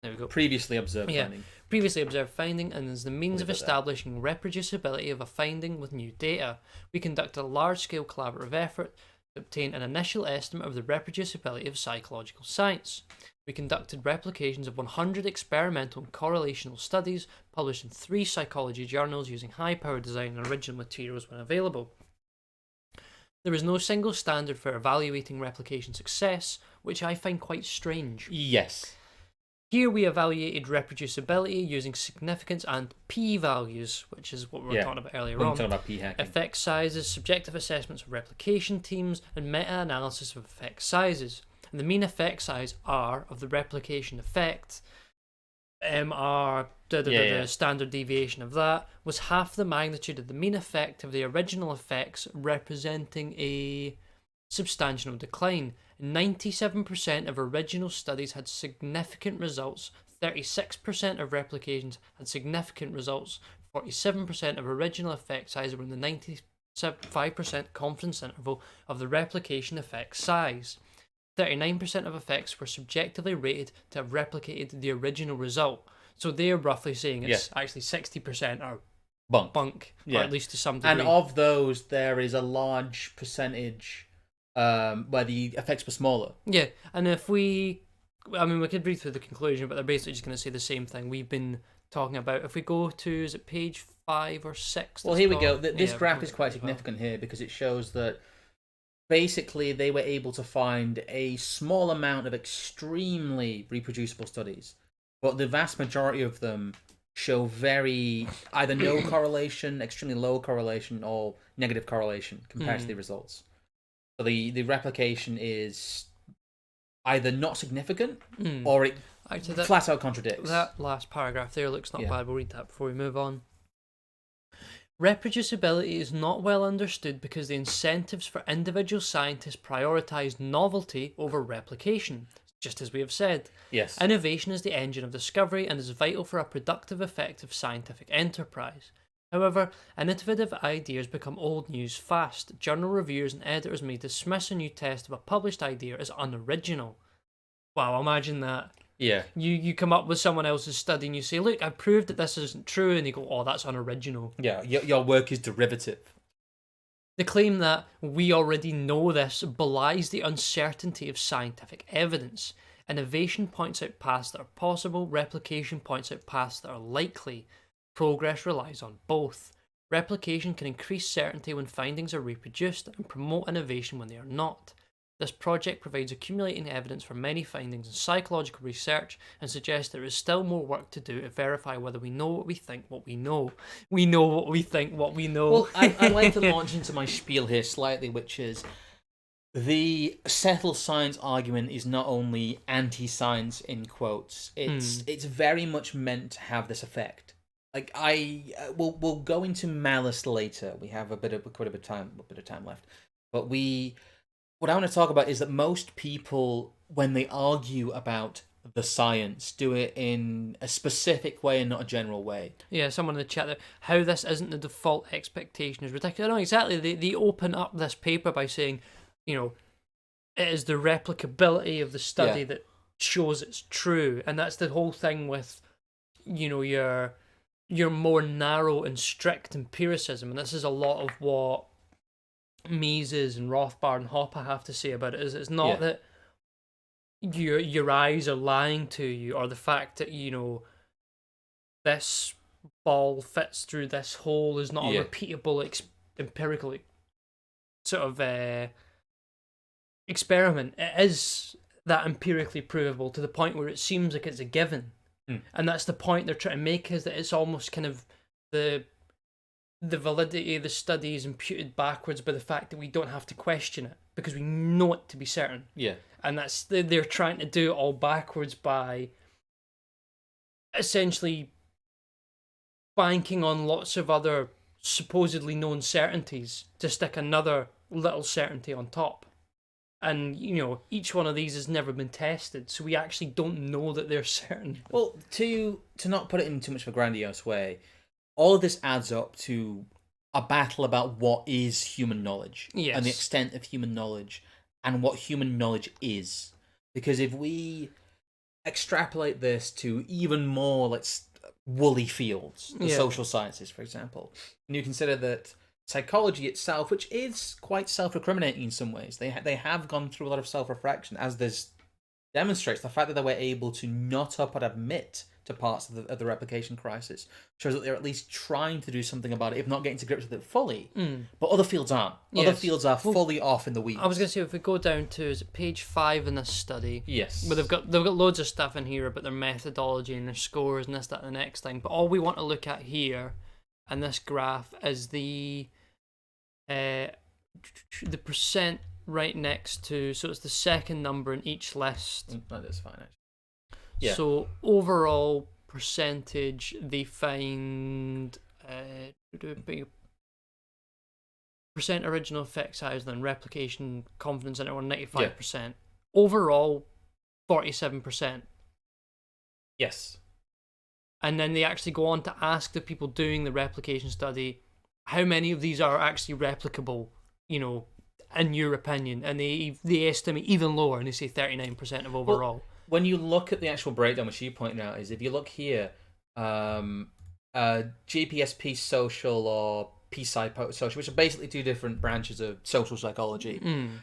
There we go. Previously observed finding. Previously observed finding, and is the means of establishing reproducibility of a finding with new data. We conduct a large-scale collaborative effort to obtain an initial estimate of the reproducibility of psychological science. we conducted replications of 100 experimental and correlational studies published in 3 psychology journals using high-powered design and original materials when available. There is no single standard for evaluating replication success, which I find quite strange. Yes. Here we evaluated reproducibility using significance and p-values, which is what we were talking about earlier on. Talking about p-hacking. Effect sizes, subjective assessments of replication teams, and meta-analysis of effect sizes. And the mean effect size R of the replication effect, the standard deviation of that, was half the magnitude of the mean effect of the original effects, representing a substantial decline. 97% of original studies had significant results, 36% of replications had significant results, 47% of original effect size were in the 95% confidence interval of the replication effect size. 39% of effects were subjectively rated to have replicated the original result. So they're roughly saying it's actually 60% are bunk, or at least to some degree. And of those, there is a large percentage where the effects were smaller. Yeah, and if we could read through the conclusion, but they're basically just going to say the same thing we've been talking about. If we go to, is it page 5 or 6? Well, here we go. This graph is quite significant here because it shows that basically they were able to find a small amount of extremely reproducible studies, but the vast majority of them show either no correlation, extremely low correlation, or negative correlation compared to the results. So the replication is either not significant or it flat out contradicts. That last paragraph there looks not bad. We'll read that before we move on. Reproducibility is not well understood because the incentives for individual scientists prioritize novelty over replication, just as we have said. Yes. Innovation is the engine of discovery and is vital for a productive, effective scientific enterprise. However, innovative ideas become old news fast. Journal reviewers and editors may dismiss a new test of a published idea as unoriginal. Wow, imagine that. Yeah. You come up with someone else's study and you say, look, I proved that this isn't true, and they go, oh, that's unoriginal. Yeah, your work is derivative. The claim that we already know this belies the uncertainty of scientific evidence. Innovation points out paths that are possible, replication points out paths that are likely. Progress relies on both. Replication can increase certainty when findings are reproduced and promote innovation when they are not. This project provides accumulating evidence for many findings in psychological research and suggests there is still more work to do to verify whether we know what we think what we know. We know what we think what we know. Well, I'd like to launch into my spiel here slightly, which is the settled science argument is not only anti-science in quotes. It's very much meant to have this effect. Like we'll go into malice later. We have quite a bit of time left, but what I want to talk about is that most people, when they argue about the science, do it in a specific way and not a general way. Yeah, someone in the chat there, how this isn't the default expectation is ridiculous. No, exactly. They open up this paper by saying, it is the replicability of the study that shows it's true, and that's the whole thing with, your more narrow and strict empiricism, and this is a lot of what Mises and Rothbard and Hoppe have to say about it. Is it's not that your eyes are lying to you, or the fact that this ball fits through this hole is not a repeatable empirical sort of experiment. It is that empirically provable to the point where it seems like it's a given. And that's the point they're trying to make, is that it's almost kind of the validity of the study is imputed backwards by the fact that we don't have to question it because we know it to be certain. Yeah. And that's they're trying to do it all backwards by essentially banking on lots of other supposedly known certainties to stick another little certainty on top. And, each one of these has never been tested, so we actually don't know that they're certain. Well, to not put it in too much of a grandiose way, all of this adds up to a battle about what is human knowledge and the extent of human knowledge and what human knowledge is. Because if we extrapolate this to even more woolly fields, the social sciences, for example, and you consider that psychology itself, which is quite self-recriminating in some ways, they have gone through a lot of self-reflection, as there's demonstrates the fact that they were able to nut up and admit to parts of the replication crisis shows that they're at least trying to do something about it, if not getting to grips with it fully. But other fields aren't. Other Yes. fields are fully off in the weeds. I was going to say, if we go down to, is it page 5 in this study? Yes. Where they've got loads of stuff in here about their methodology and their scores and this, that, and the next thing. But all we want to look at here in this graph is the percent right next to, so it's the second number in each list. That is fine, actually. Yeah. So overall percentage, they find percent original effect size, then replication confidence interval 95%. Overall, 47%. Yes. And then they actually go on to ask the people doing the replication study how many of these are actually replicable, you know, in your opinion, and they estimate even lower, and they say 39% of overall. Well, when you look at the actual breakdown, which you pointed out, is if you look here, GPSP social or PSI social, which are basically two different branches of social psychology,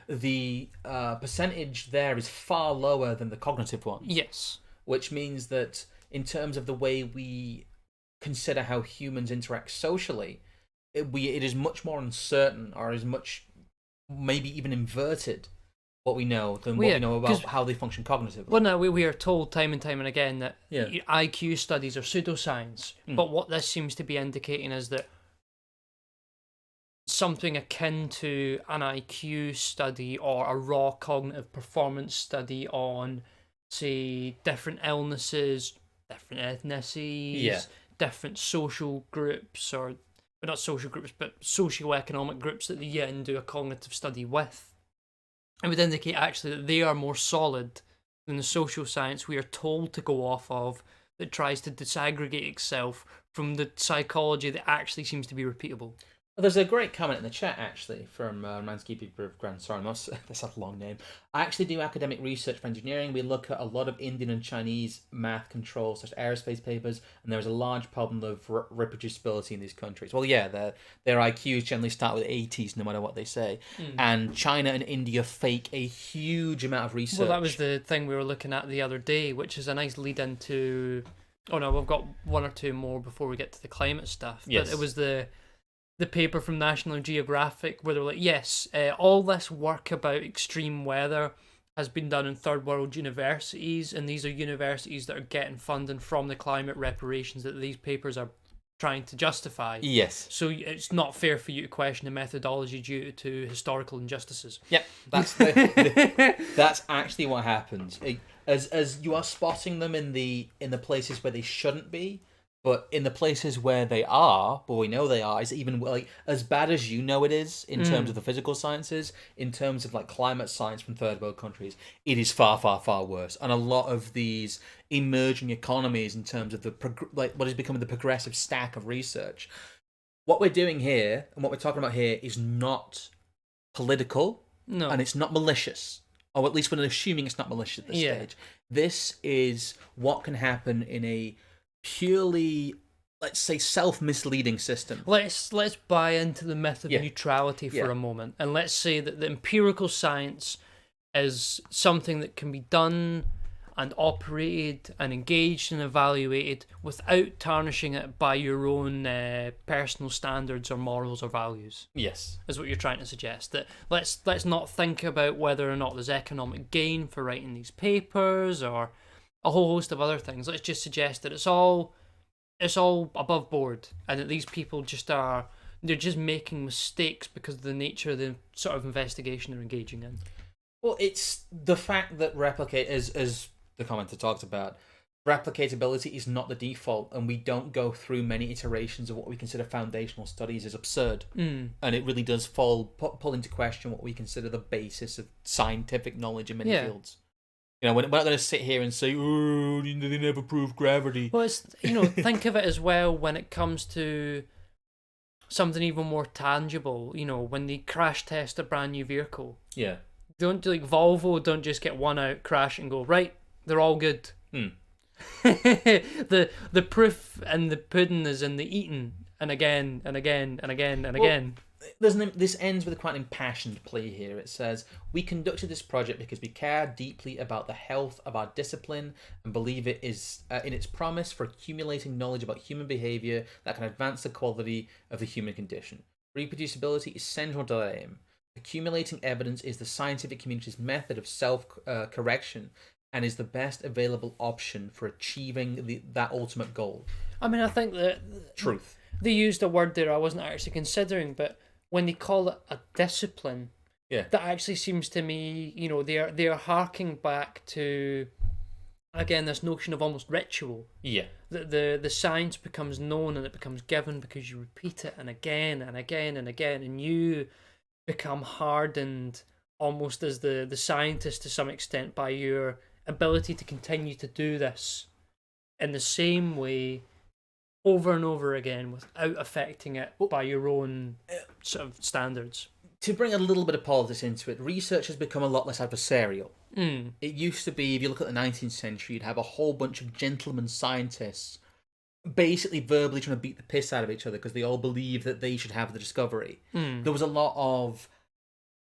the percentage there is far lower than the cognitive one. Yes. Which means that in terms of the way we consider how humans interact socially, it is much more uncertain, or is much, maybe even inverted, what we know than what we know about how they function cognitively. Well, no, we are told time and time and again that IQ studies are pseudoscience, but what this seems to be indicating is that something akin to an IQ study or a raw cognitive performance study on, say, different illnesses, different ethnicities, different social groups, or well, not social groups, but socioeconomic groups that they then do a cognitive study with. It would indicate actually that they are more solid than the social science we are told to go off of, that tries to disaggregate itself from the psychology that actually seems to be repeatable. Well, there's a great comment in the chat, actually, from Manskeeper of Grand Sornos. That's a long name. I actually do academic research for engineering. We look at a lot of Indian and Chinese math controls, such as aerospace papers, and there's a large problem of reproducibility in these countries. Well, yeah, their IQs generally start with 80s, no matter what they say. And China and India fake a huge amount of research. Well, that was the thing we were looking at the other day, which is a nice lead into... Oh, no, we've got one or two more before we get to the climate stuff. Yes. But it was the paper from National Geographic where they were like, yes, all this work about extreme weather has been done in third world universities, and these are universities that are getting funding from the climate reparations that these papers are trying to justify. Yes. So it's not fair for you to question the methodology due to historical injustices. Yep, that's that's actually what happens. As you are spotting them in the places where they shouldn't be, but in the places where they are, but we know they are, is even like as bad as you know it is in terms of the physical sciences, in terms of like climate science from third world countries, it is far, far, far worse. And a lot of these emerging economies, in terms of the what is becoming the progressive stack of research, what we're doing here and what we're talking about here is not political, and it's not malicious. Or at least we're assuming it's not malicious at this stage. This is what can happen in a purely, let's say, self-misleading system. Let's buy into the myth of neutrality for a moment, and let's say that the empirical science is something that can be done and operated and engaged and evaluated without tarnishing it by your own personal standards or morals or values. Yes. Is what you're trying to suggest. That let's not think about whether or not there's economic gain for writing these papers or a whole host of other things. Let's just suggest that it's all above board, and that these people they're just making mistakes because of the nature of the sort of investigation they're engaging in. Well, it's the fact that replicate, as the commenter talked about, replicatability is not the default, and we don't go through many iterations of what we consider foundational studies is absurd. And it really does pull into question what we consider the basis of scientific knowledge in many fields. You know, we're not going to sit here and say, oh, they never proved gravity. Well, it's, think of it as well when it comes to something even more tangible. When they crash test a brand new vehicle. Yeah. Volvo don't just get one out, crash, and go, right, they're all good. The proof and the pudding is in the eating, and again and again and again and again. this ends with quite an impassioned plea here. It says, "We conducted this project because we care deeply about the health of our discipline and believe it is in its promise for accumulating knowledge about human behavior that can advance the quality of the human condition. Reproducibility is central to that aim. Accumulating evidence is the scientific community's method of self-correction and is the best available option for achieving that ultimate goal." I mean, I think that Truth. they used a word there I wasn't actually considering, but when they call it a discipline, Yeah. that actually seems to me, they're harking back to, again, this notion of almost ritual. Yeah. The science becomes known and it becomes given because you repeat it and again and again and again, and you become hardened almost as the scientist to some extent by your ability to continue to do this in the same way over and over again without affecting it by your own sort of standards. To bring a little bit of politics into it, research has become a lot less adversarial. It used to be, if you look at the 19th century, you'd have a whole bunch of gentlemen scientists basically verbally trying to beat the piss out of each other because they all believed that they should have the discovery. There was a lot of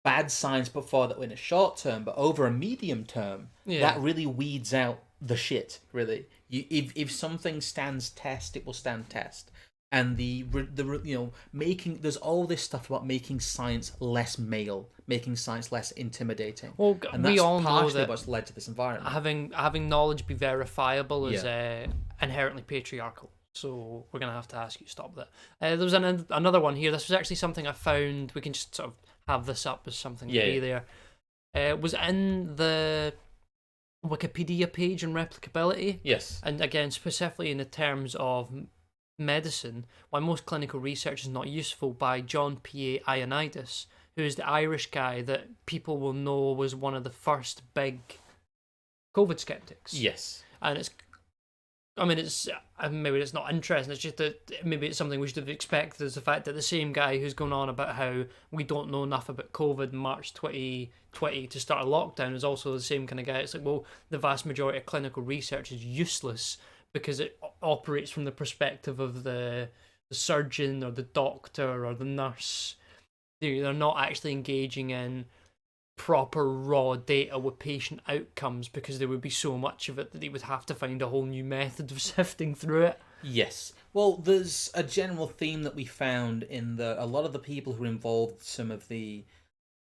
bad science put forward that in a short term, but over a medium term, that really weeds out the shit, really. If something stands test, it will stand test. And there's all this stuff about making science less male, making science less intimidating. Well, and we that's all know partially that what's led to this environment. having knowledge be verifiable is inherently patriarchal. So we're gonna have to ask you to stop that. There was another one here. This was actually something I found. We can just sort of have this up as something to be there. It was in the Wikipedia page on replicability. Yes. And again, specifically in the terms of medicine, why most clinical research is not useful, by John P. A. Ioannidis, who is the Irish guy that people will know was one of the first big COVID skeptics. Yes. And maybe it's not interesting, it's just that maybe it's something we should have expected, is the fact that the same guy who's going on about how we don't know enough about COVID in March 2020 to start a lockdown is also the same kind of guy. It's like, well, the vast majority of clinical research is useless because it operates from the perspective of the surgeon or the doctor or the nurse. They're not actually engaging in proper raw data with patient outcomes because there would be so much of it that they would have to find a whole new method of sifting through it. Yes. Well, there's a general theme that we found in a lot of the people who were involved in some of the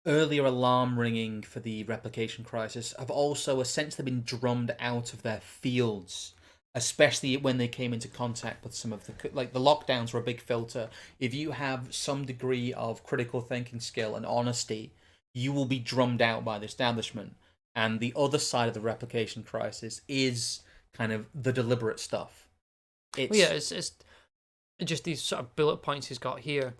earlier alarm ringing for the replication crisis have also essentially been drummed out of their fields, especially when they came into contact with some of the lockdowns were a big filter. If you have some degree of critical thinking skill and honesty, you will be drummed out by the establishment. And the other side of the replication crisis is kind of the deliberate stuff. It's just these sort of bullet points he's got here.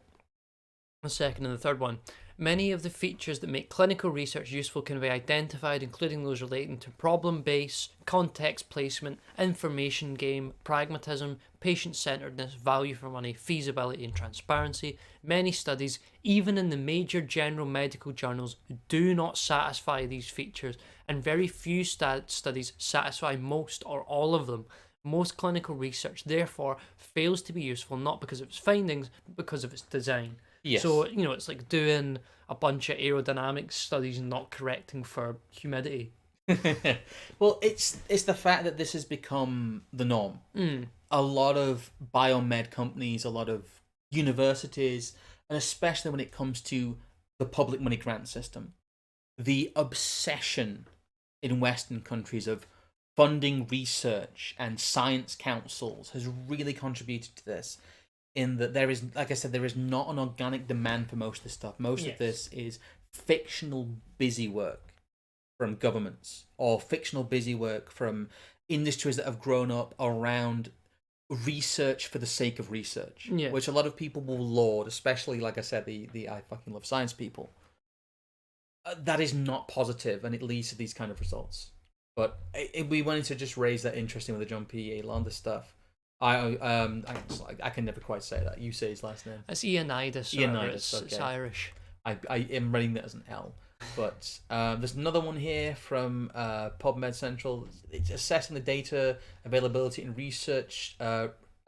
The second and the third one. Many of the features that make clinical research useful can be identified, including those relating to problem base, context placement, information game, pragmatism, patient-centeredness, value for money, feasibility, and transparency. Many studies, even in the major general medical journals, do not satisfy these features, and very few studies satisfy most or all of them. Most clinical research, therefore, fails to be useful not because of its findings, but because of its design. Yes. So, it's like doing a bunch of aerodynamics studies and not correcting for humidity. Well, it's the fact that this has become the norm. A lot of biomed companies, a lot of universities, and especially when it comes to the public money grant system, the obsession in Western countries of funding research and science councils has really contributed to this. In that there is, like I said, there is not an organic demand for most of this stuff. Most of this is fictional busy work from governments or fictional busy work from industries that have grown up around research for the sake of research, which a lot of people will laud, especially, like I said, the I fucking love science people. That is not positive, and it leads to these kind of results. But we wanted to just raise that interesting with the John P. A. Landis stuff. I can never quite say that. You say his last name. It's Ioannidis. Ioannidis, okay. It's Irish. I am writing that as an L. But there's another one here from PubMed Central. It's assessing the data availability and research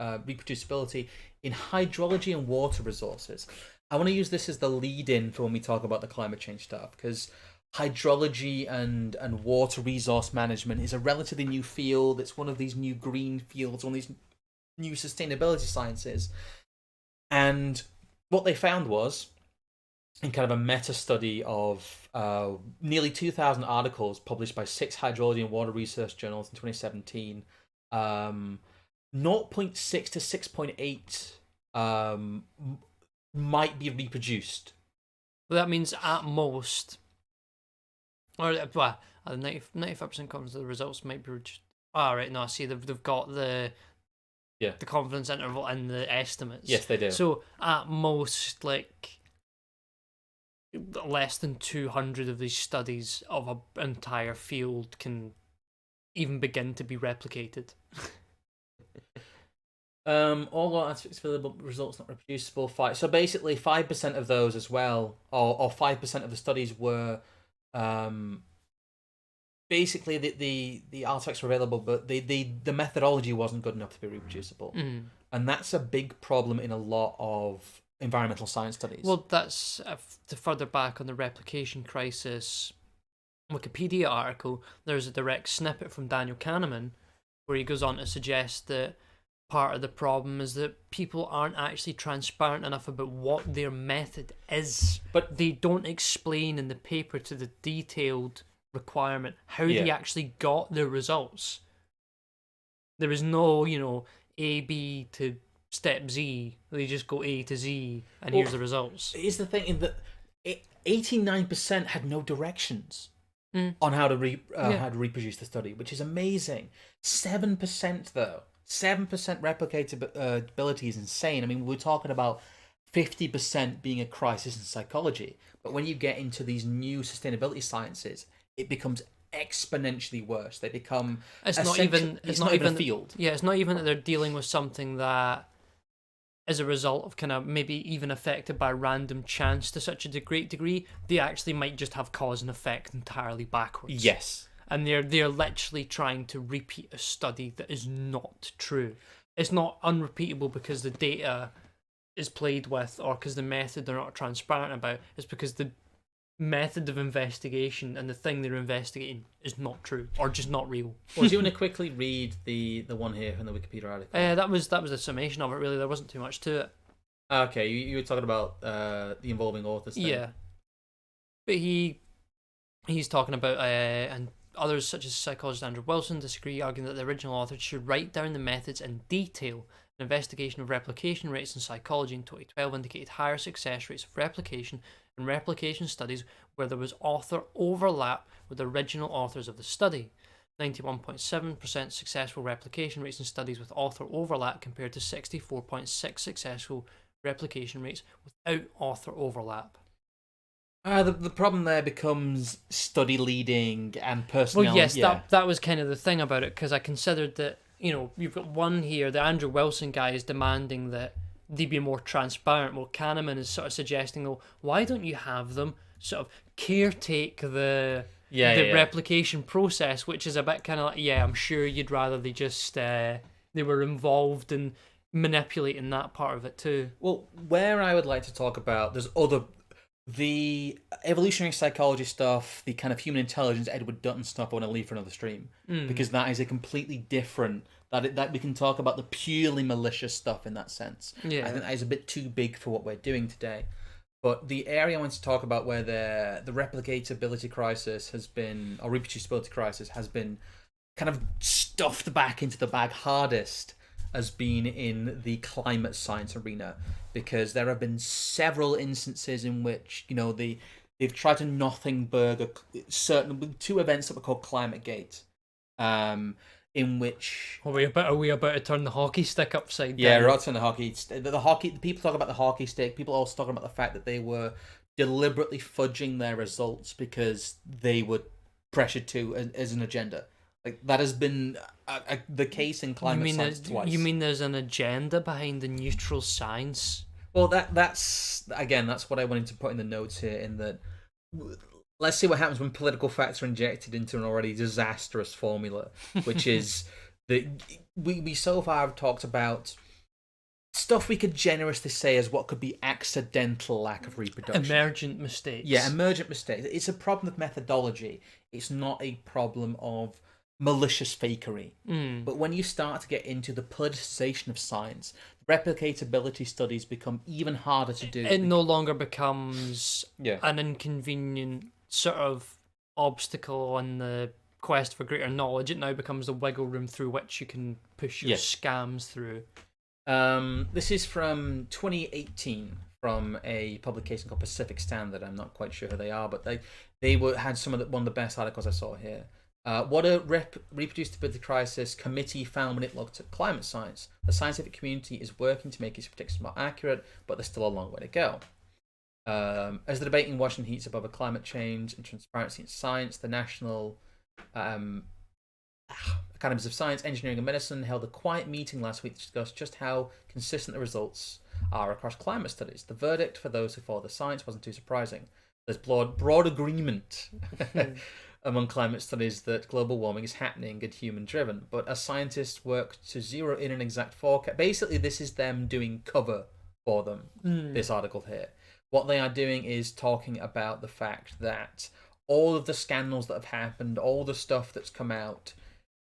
reproducibility in hydrology and water resources. I want to use this as the lead-in for when we talk about the climate change stuff, because hydrology and water resource management is a relatively new field. It's one of these new green fields, one of these new sustainability sciences. And what they found was, in kind of a meta study of nearly 2,000 articles published by 6 hydrology and water research journals in 2017, 0.6 to 6.8 might be reproduced. Well, that means at most, or well, 95% confidence that the results might be reduced. Right, no, I see they've got the confidence interval and the estimates. Yes, they do. So at most, like, less than 200 of these studies of an entire field can even begin to be replicated. All aspects available, results not reproducible. So basically, 5% of those as well, or 5% of the studies were, basically the artifacts were available, but the methodology wasn't good enough to be reproducible, and that's a big problem in a lot of environmental science studies. Well, that's to further back on the replication crisis Wikipedia article. There's a direct snippet from Daniel Kahneman where he goes on to suggest that part of the problem is that people aren't actually transparent enough about what their method is. But they don't explain in the paper to the detailed requirement how they actually got their results. There is no, A, B to step Z. They just go A to Z and here's the results. Here's the thing, in that 89% had no directions on how to reproduce the study, which is amazing. 7% though. 7% replicatability is insane. I mean, we're talking about 50% being a crisis in psychology. But when you get into these new sustainability sciences, it becomes exponentially worse. They become it's not even a field. Yeah, it's not even that they're dealing with something that is a result of kind of maybe even affected by random chance to such a great degree. They actually might just have cause and effect entirely backwards. Yes. And they're literally trying to repeat a study that is not true. It's not unrepeatable because the data is played with or because the method they're not transparent about. It's because the method of investigation and the thing they're investigating is not true or just not real. Well, do you want to quickly read the one here from the Wikipedia article? That was a summation of it, really. There wasn't too much to it. Okay, you were talking about the involving authors thing. Yeah. But he's talking about and others, such as psychologist Andrew Wilson, disagree, arguing that the original authors should write down the methods in detail. An investigation of replication rates in psychology in 2012 indicated higher success rates of replication in replication studies where there was author overlap with the original authors of the study. 91.7% successful replication rates in studies with author overlap compared to 64.6% successful replication rates without author overlap. The problem there becomes study leading and personality. Well, yes, that was kind of the thing about it, because I considered that, you've got one here, the Andrew Wilson guy is demanding that they be more transparent. Well, Kahneman is sort of suggesting, why don't you have them sort of caretake the replication process, which is a bit kind of like, I'm sure you'd rather they just, they were involved in manipulating that part of it too. Well, where I would like to talk about, the evolutionary psychology stuff, the kind of human intelligence, Edward Dutton stuff, I want to leave for another stream, because that is a completely different. That we can talk about the purely malicious stuff in that sense. Yeah, I think that is a bit too big for what we're doing today. But the area I want to talk about where the replicatability crisis has been, or reproducibility crisis has been, kind of stuffed back into the bag hardest, has been in the climate science arena, because there have been several instances in which they've tried to nothingburg certain 2 events that were called ClimateGate, in which are we about to turn the hockey stick upside down? Yeah, we're about to turn the hockey. The people talk about the hockey stick. People also talking about the fact that they were deliberately fudging their results because they were pressured to as an agenda. Like, that has been the case in climate science twice. You mean there's an agenda behind the neutral science? Well, that's what I wanted to put in the notes here, in that let's see what happens when political facts are injected into an already disastrous formula, which is that we so far have talked about stuff we could generously say as what could be accidental lack of reproduction. Emergent mistakes. Yeah, emergent mistakes. It's a problem of methodology. It's not a problem of malicious fakery. But when you start to get into the politicization of science, replicatability studies become even harder to do. It no longer becomes Yeah. an inconvenient sort of obstacle on the quest for greater knowledge. It now becomes the wiggle room through which you can push your scams through. This is from 2018 from a publication called Pacific Standard. I'm not quite sure who they are, but they had one of the best articles I saw here. What a reproducibility crisis committee found when it looked at climate science. The scientific community is working to make its predictions more accurate, but there's still a long way to go. As the debate in Washington heats up over climate change and transparency in science, the National Academies of Science, Engineering and Medicine held a quiet meeting last week to discuss just how consistent the results are across climate studies. The verdict for those who follow the science wasn't too surprising. There's broad agreement among climate studies that global warming is happening and human-driven. But as scientists work to zero in an exact forecast, basically this is them doing cover for them, this article here. What they are doing is talking about the fact that all of the scandals that have happened, all the stuff that's come out,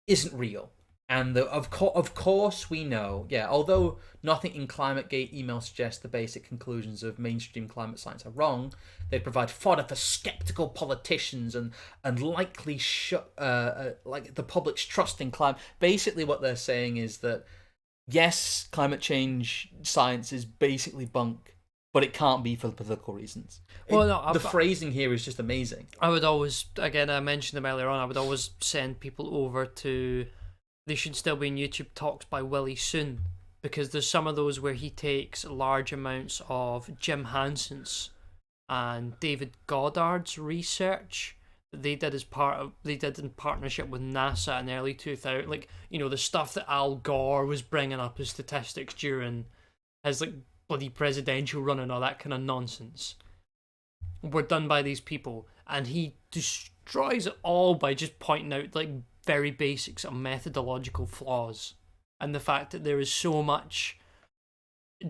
isn't real. And of course we know, although nothing in ClimateGate email suggests the basic conclusions of mainstream climate science are wrong, they provide fodder for skeptical politicians and likely like the public's trust in climate. Basically what they're saying is that, yes, climate change science is basically bunk, but it can't be for political reasons. Well, the phrasing here is just amazing. I would always, again, I mentioned them earlier on, I would always send people over to They Should Still Be in YouTube Talks by Willie Soon, because there's some of those where he takes large amounts of Jim Hanson's and David Goddard's research that they did in partnership with NASA in the early 2000s, like, you know, the stuff that Al Gore was bringing up as statistics during his like bloody presidential run and all that kind of nonsense, were done by these people, and he destroys it all by just pointing out like very basics of methodological flaws and the fact that there is so much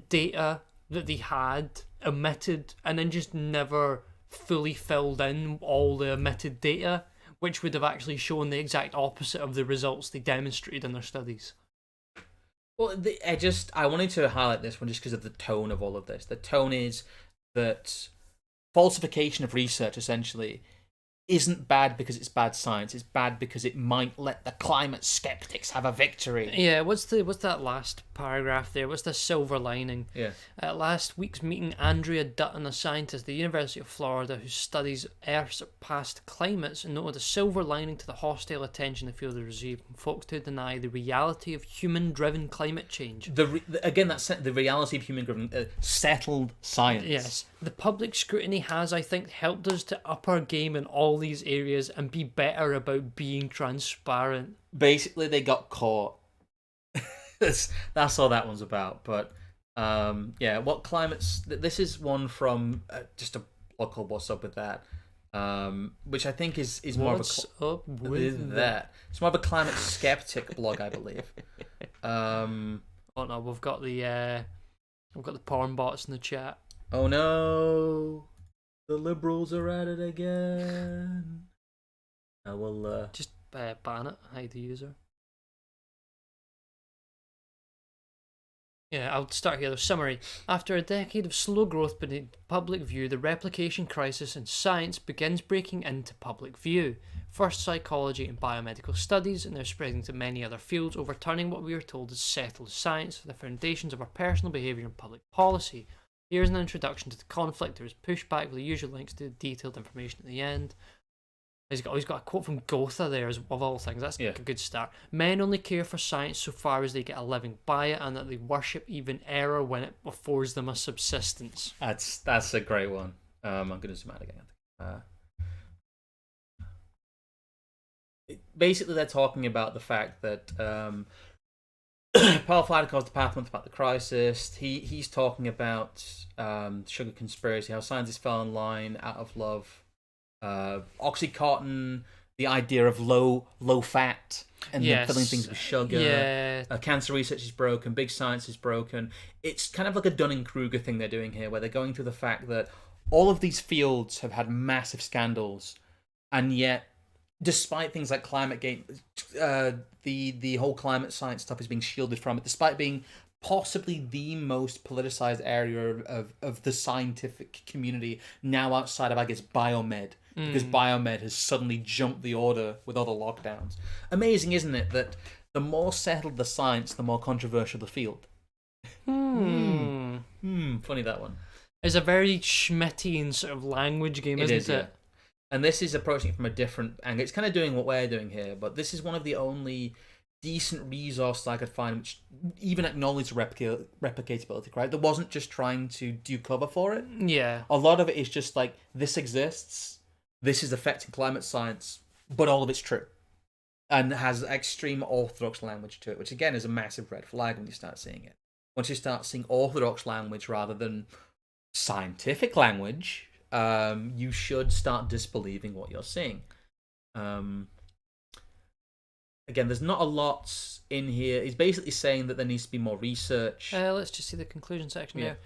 data that they had omitted and then just never fully filled in all the omitted data, which would have actually shown the exact opposite of the results they demonstrated in their studies. Well, I wanted to highlight this one just because of the tone of all of this. The tone is that falsification of research, essentially, isn't bad because it's bad science. It's bad because it might let the climate skeptics have a victory. Yeah, what's that last paragraph there? What's the silver lining? Yeah. At last week's meeting, Andrea Dutton, a scientist at the University of Florida who studies Earth's past climates, noted a silver lining to the hostile attention the field has received from folks who deny the reality of human-driven climate change. The reality of human-driven settled science. Yes. The public scrutiny has, I think, helped us to up our game in all these areas and be better about being transparent. Basically, they got caught. That's all that one's about. But what climates? This is one from just a blog called "What's Up with That," which I think is more What's of up with that. It's more of a climate skeptic blog, I believe. Oh no, we've got the porn bots in the chat. Oh no, the liberals are at it again. I will just ban it, hide the user. Yeah, I'll start here. The summary. After a decade of slow growth beneath public view, the replication crisis in science begins breaking into public view. First psychology and biomedical studies, and they're spreading to many other fields, overturning what we are told is settled science for the foundations of our personal behaviour and public policy. Here's an introduction to the conflict. There is pushback with the usual links to detailed information at the end. He's got a quote from Gotha there, of all things. That's a good start. Men only care for science so far as they get a living by it, and that they worship even error when it affords them a subsistence. That's a great one. I'm going to zoom out again. Basically, they're talking about the fact that Paul Flader's department about the crisis. He's talking about sugar conspiracy, how scientists fell in line out of love. Oxycontin, the idea of low fat and then filling things with sugar. Yeah. Cancer research is broken. Big science is broken. It's kind of like a Dunning-Kruger thing they're doing here, where they're going through the fact that all of these fields have had massive scandals, and yet, despite things like Climategate, the whole climate science stuff is being shielded from it, despite being possibly the most politicized area of the scientific community now outside of, I guess, biomed, because biomed has suddenly jumped the order with other lockdowns. Amazing, isn't it, that the more settled the science, the more controversial the field. Funny, that one. It's a very Schmittian sort of language game, isn't it? Yeah. And this is approaching it from a different angle. It's kind of doing what we're doing here, but this is one of the only decent resources I could find which even acknowledged replicatability, right? That wasn't just trying to do cover for it. Yeah. A lot of it is just like, this exists, this is affecting climate science, but all of it's true. And has extreme orthodox language to it, which again is a massive red flag when you start seeing it. Once you start seeing orthodox language rather than scientific language, you should start disbelieving what you're seeing. Again, there's not a lot in here. He's basically saying that there needs to be more research. Let's just see the conclusion section here.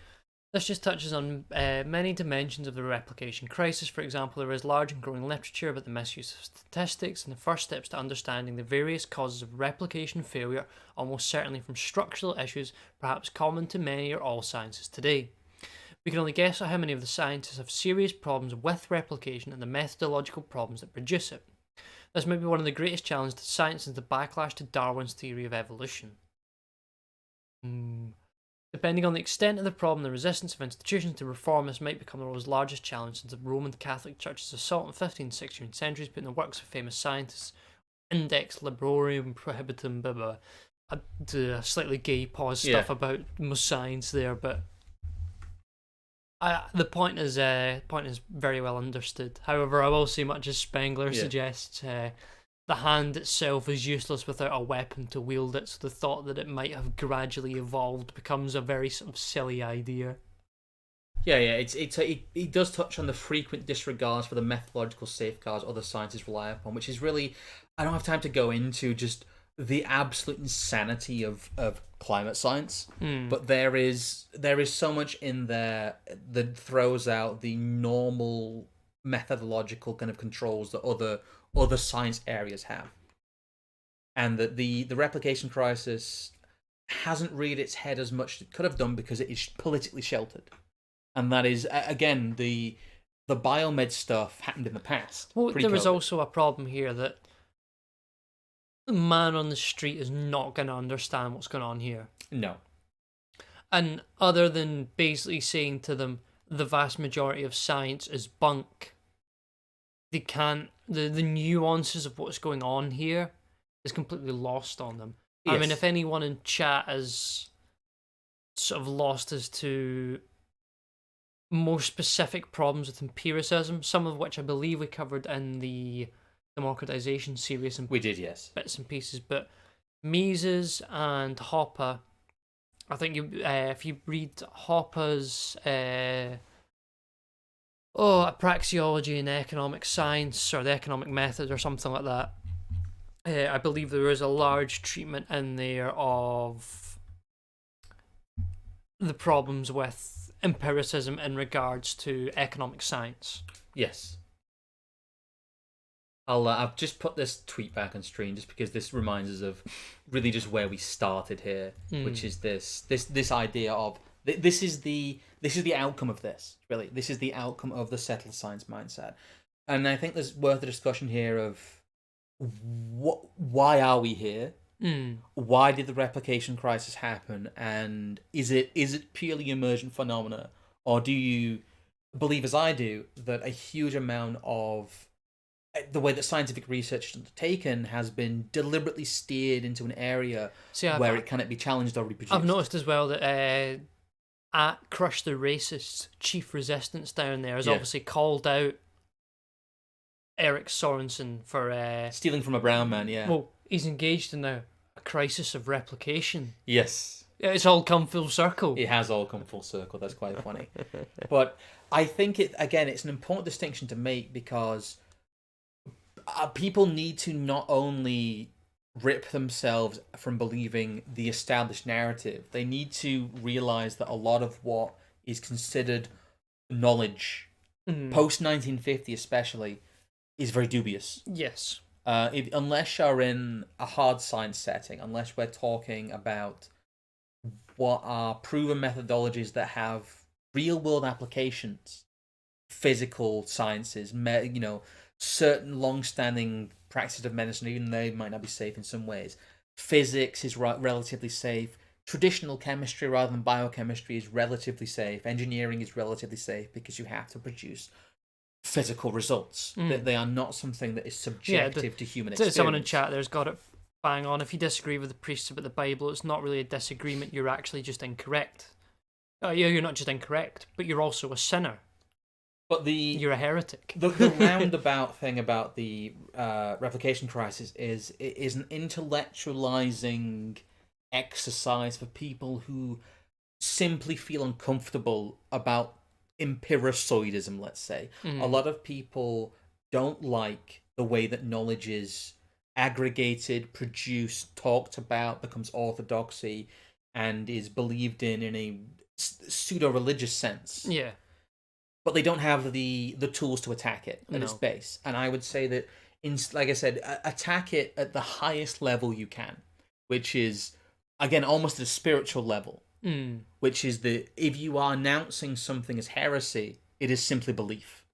This just touches on many dimensions of the replication crisis. For example, there is large and growing literature about the misuse of statistics, and the first steps to understanding the various causes of replication failure, almost certainly from structural issues, perhaps common to many or all sciences today. We can only guess at how many of the scientists have serious problems with replication and the methodological problems that produce it. This may be one of the greatest challenges to science since the backlash to Darwin's theory of evolution. Depending on the extent of the problem, the resistance of institutions to reform this might become the world's largest challenge, since the Roman Catholic Church's assault in the 15th and 16th centuries, putting the works of famous scientists, Index Librorum Prohibitum, blah blah. I do a slightly gay pause stuff about most science there, but the point is very well understood. However, I will say, much as Spengler suggests, the hand itself is useless without a weapon to wield it, so the thought that it might have gradually evolved becomes a very sort of silly idea. It does touch on the frequent disregards for the methodological safeguards other sciences rely upon, which is really, I don't have time to go into just the absolute insanity of climate science, but there is so much in there that throws out the normal methodological kind of controls that other science areas have, and that the replication crisis hasn't reared its head as much as it could have done because it is politically sheltered, and that is again the biomed stuff happened in the past. Well, there was also a problem here that the man on the street is not going to understand what's going on here. No. And other than basically saying to them, the vast majority of science is bunk, they can't, the nuances of what's going on here is completely lost on them. Yes. I mean, if anyone in chat is sort of lost as to more specific problems with empiricism, some of which I believe we covered in the democratization series, and we did, yes, bits and pieces. But Mises and Hoppe, I think if you read Hoppe's praxeology in economic science, or the economic method, or something like that, I believe there is a large treatment in there of the problems with empiricism in regards to economic science. Yes. I've just put this tweet back on stream just because this reminds us of really just where we started here, which is this idea of this is the outcome of this. Really, this is the outcome of the settled science mindset, and I think there's worth a discussion here of why are we here? Why did the replication crisis happen? And is it purely emergent phenomena, or do you believe, as I do, that a huge amount of the way that scientific research is undertaken has been deliberately steered into an area where it cannot be challenged or reproduced? I've noticed as well that at Crush the Racists, Chief Resistance down there has obviously called out Eric Sorensen for stealing from a brown man. Yeah. Well, he's engaged in a crisis of replication. Yes. It's all come full circle. It has all come full circle. That's quite funny. But I think it's an important distinction to make, because people need to not only rip themselves from believing the established narrative, they need to realize that a lot of what is considered knowledge, post 1950 especially, is very dubious. Yes. Unless you're in a hard science setting, unless we're talking about what are proven methodologies that have real world applications, physical sciences, certain long-standing practices of medicine, even they might not be safe in some ways. Physics is relatively safe. Traditional chemistry rather than biochemistry is relatively safe. Engineering is relatively safe because you have to produce physical results. They are not something that is subjective to human experience. Someone in chat there's got it bang on. If you disagree with the priests about the Bible, it's not really a disagreement. You're actually just incorrect. You're not just incorrect, but you're also a sinner. But you're a heretic. The roundabout thing about the replication crisis is it is an intellectualizing exercise for people who simply feel uncomfortable about empiricoidism, let's say. A lot of people don't like the way that knowledge is aggregated, produced, talked about, becomes orthodoxy, and is believed in a pseudo-religious sense. Yeah. But they don't have the tools to attack it at its base. And I would say that, like I said, attack it at the highest level you can, which is, again, almost at a spiritual level, which is if you are announcing something as heresy, it is simply belief.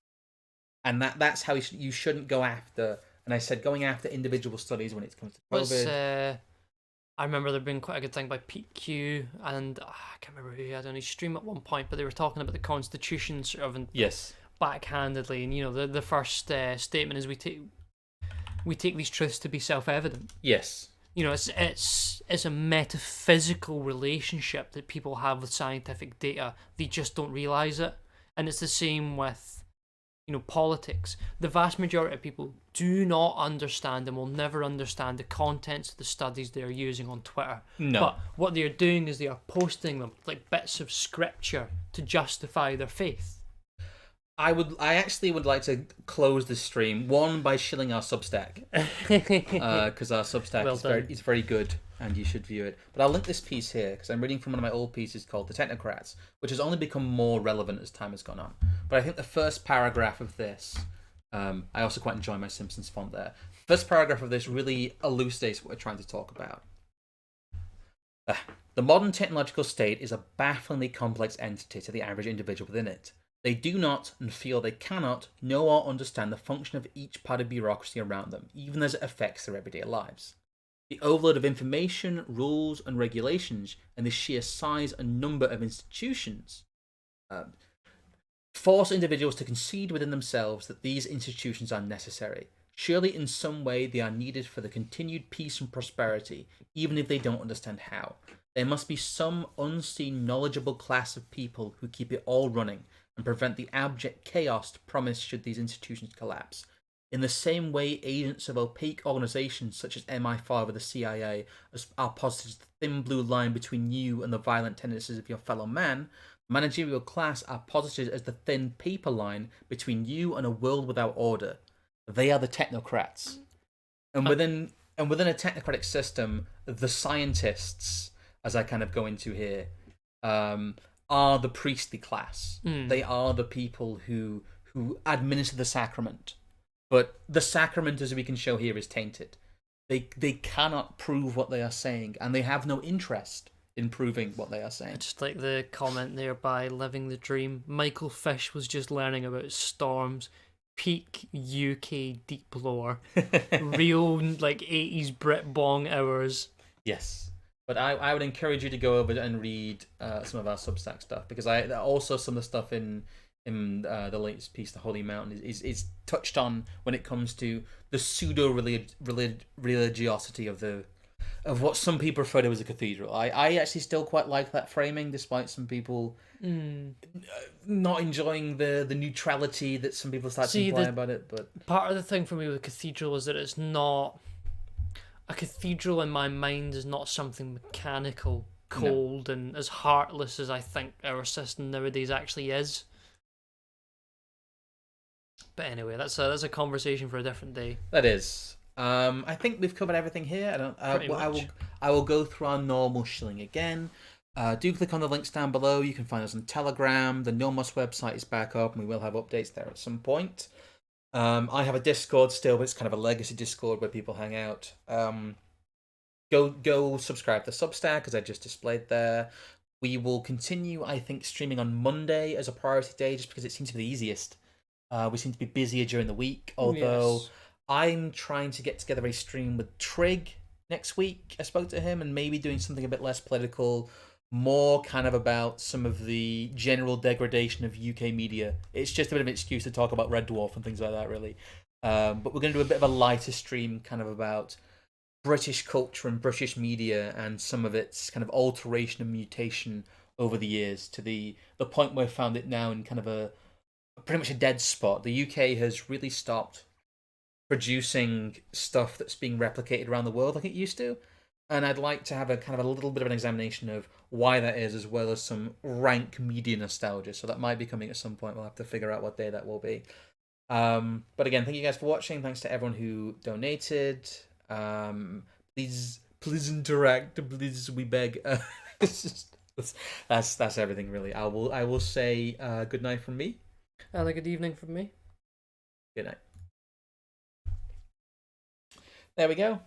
And that's how you shouldn't go after, and I said going after individual studies when it comes to COVID. I remember there being quite a good thing by Pete Q, and I can't remember who he had on his stream at one point, but they were talking about the Constitution sort of backhandedly, and the first statement is we take these truths to be self-evident. Yes. It's a metaphysical relationship that people have with scientific data. They just don't realize it, and it's the same with politics. The vast majority of people do not understand and will never understand the contents of the studies they're using on Twitter. No. But what they're doing is they are posting them like bits of scripture to justify their faith. I actually would like to close the stream, one, by shilling our Substack, because our Substack is very good and you should view it. But I'll link this piece here because I'm reading from one of my old pieces called The Technocrats, which has only become more relevant as time has gone on. But I think the first paragraph of this, I also quite enjoy my Simpsons font there. First paragraph of this really elucidates what we're trying to talk about. The modern technological state is a bafflingly complex entity to the average individual within it. They do not, and feel they cannot, know or understand the function of each part of bureaucracy around them, even as it affects their everyday lives. The overload of information, rules, and regulations, and the sheer size and number of institutions force individuals to concede within themselves that these institutions are necessary. Surely in some way they are needed for the continued peace and prosperity, even if they don't understand how. There must be some unseen knowledgeable class of people who keep it all running, and prevent the abject chaos promised should these institutions collapse. In the same way, agents of opaque organizations such as MI5 or the CIA are posited as the thin blue line between you and the violent tendencies of your fellow man, the managerial class are posited as the thin paper line between you and a world without order. They are the technocrats. And within a technocratic system, the scientists, as I kind of go into here, are the priestly class. They are the people who administer the sacrament. But the sacrament, as we can show here, is tainted. They cannot prove what they are saying, and they have no interest in proving what they are saying. Just like the comment there by Living the Dream. Michael Fish was just learning about storms. Peak UK deep lore. Real, 80s Brit bong hours. Yes. But I would encourage you to go over and read some of our Substack stuff, because also some of the stuff in the latest piece, The Holy Mountain, is touched on when it comes to the pseudo religiosity of what some people refer to as a cathedral. I actually still quite like that framing, despite some people not enjoying the neutrality that some people start to imply about it. But part of the thing for me with cathedral is that it's not. A cathedral in my mind is not something mechanical, cold, and as heartless as I think our system nowadays actually is. But anyway, that's a conversation for a different day. That is. I think we've covered everything here. I don't. Pretty much. I will go through our normal shilling again. Do click on the links down below. You can find us on Telegram. The Nomos website is back up, and we will have updates there at some point. I have a Discord still, but it's kind of a legacy Discord where people hang out. Go subscribe to Substack, as I just displayed there. We will continue, I think, streaming on Monday as a priority day, just because it seems to be the easiest. We seem to be busier during the week, although Yes. I'm trying to get together a stream with Trig next week. I spoke to him, and maybe doing something a bit less political, more kind of about some of the general degradation of UK media. It's just a bit of an excuse to talk about Red Dwarf and things like that, really. But we're going to do a bit of a lighter stream, kind of about British culture and British media and some of its kind of alteration and mutation over the years to the point where we found it now in kind of a pretty much a dead spot. The UK has really stopped producing stuff that's being replicated around the world like it used to. And I'd like to have a kind of a little bit of an examination of why that is, as well as some rank media nostalgia. So that might be coming at some point. We'll have to figure out what day that will be. But again, thank you guys for watching. Thanks to everyone who donated. Please interact. Please, we beg. That's everything really. I will say good night from me. And a good evening from me. Good night. There we go.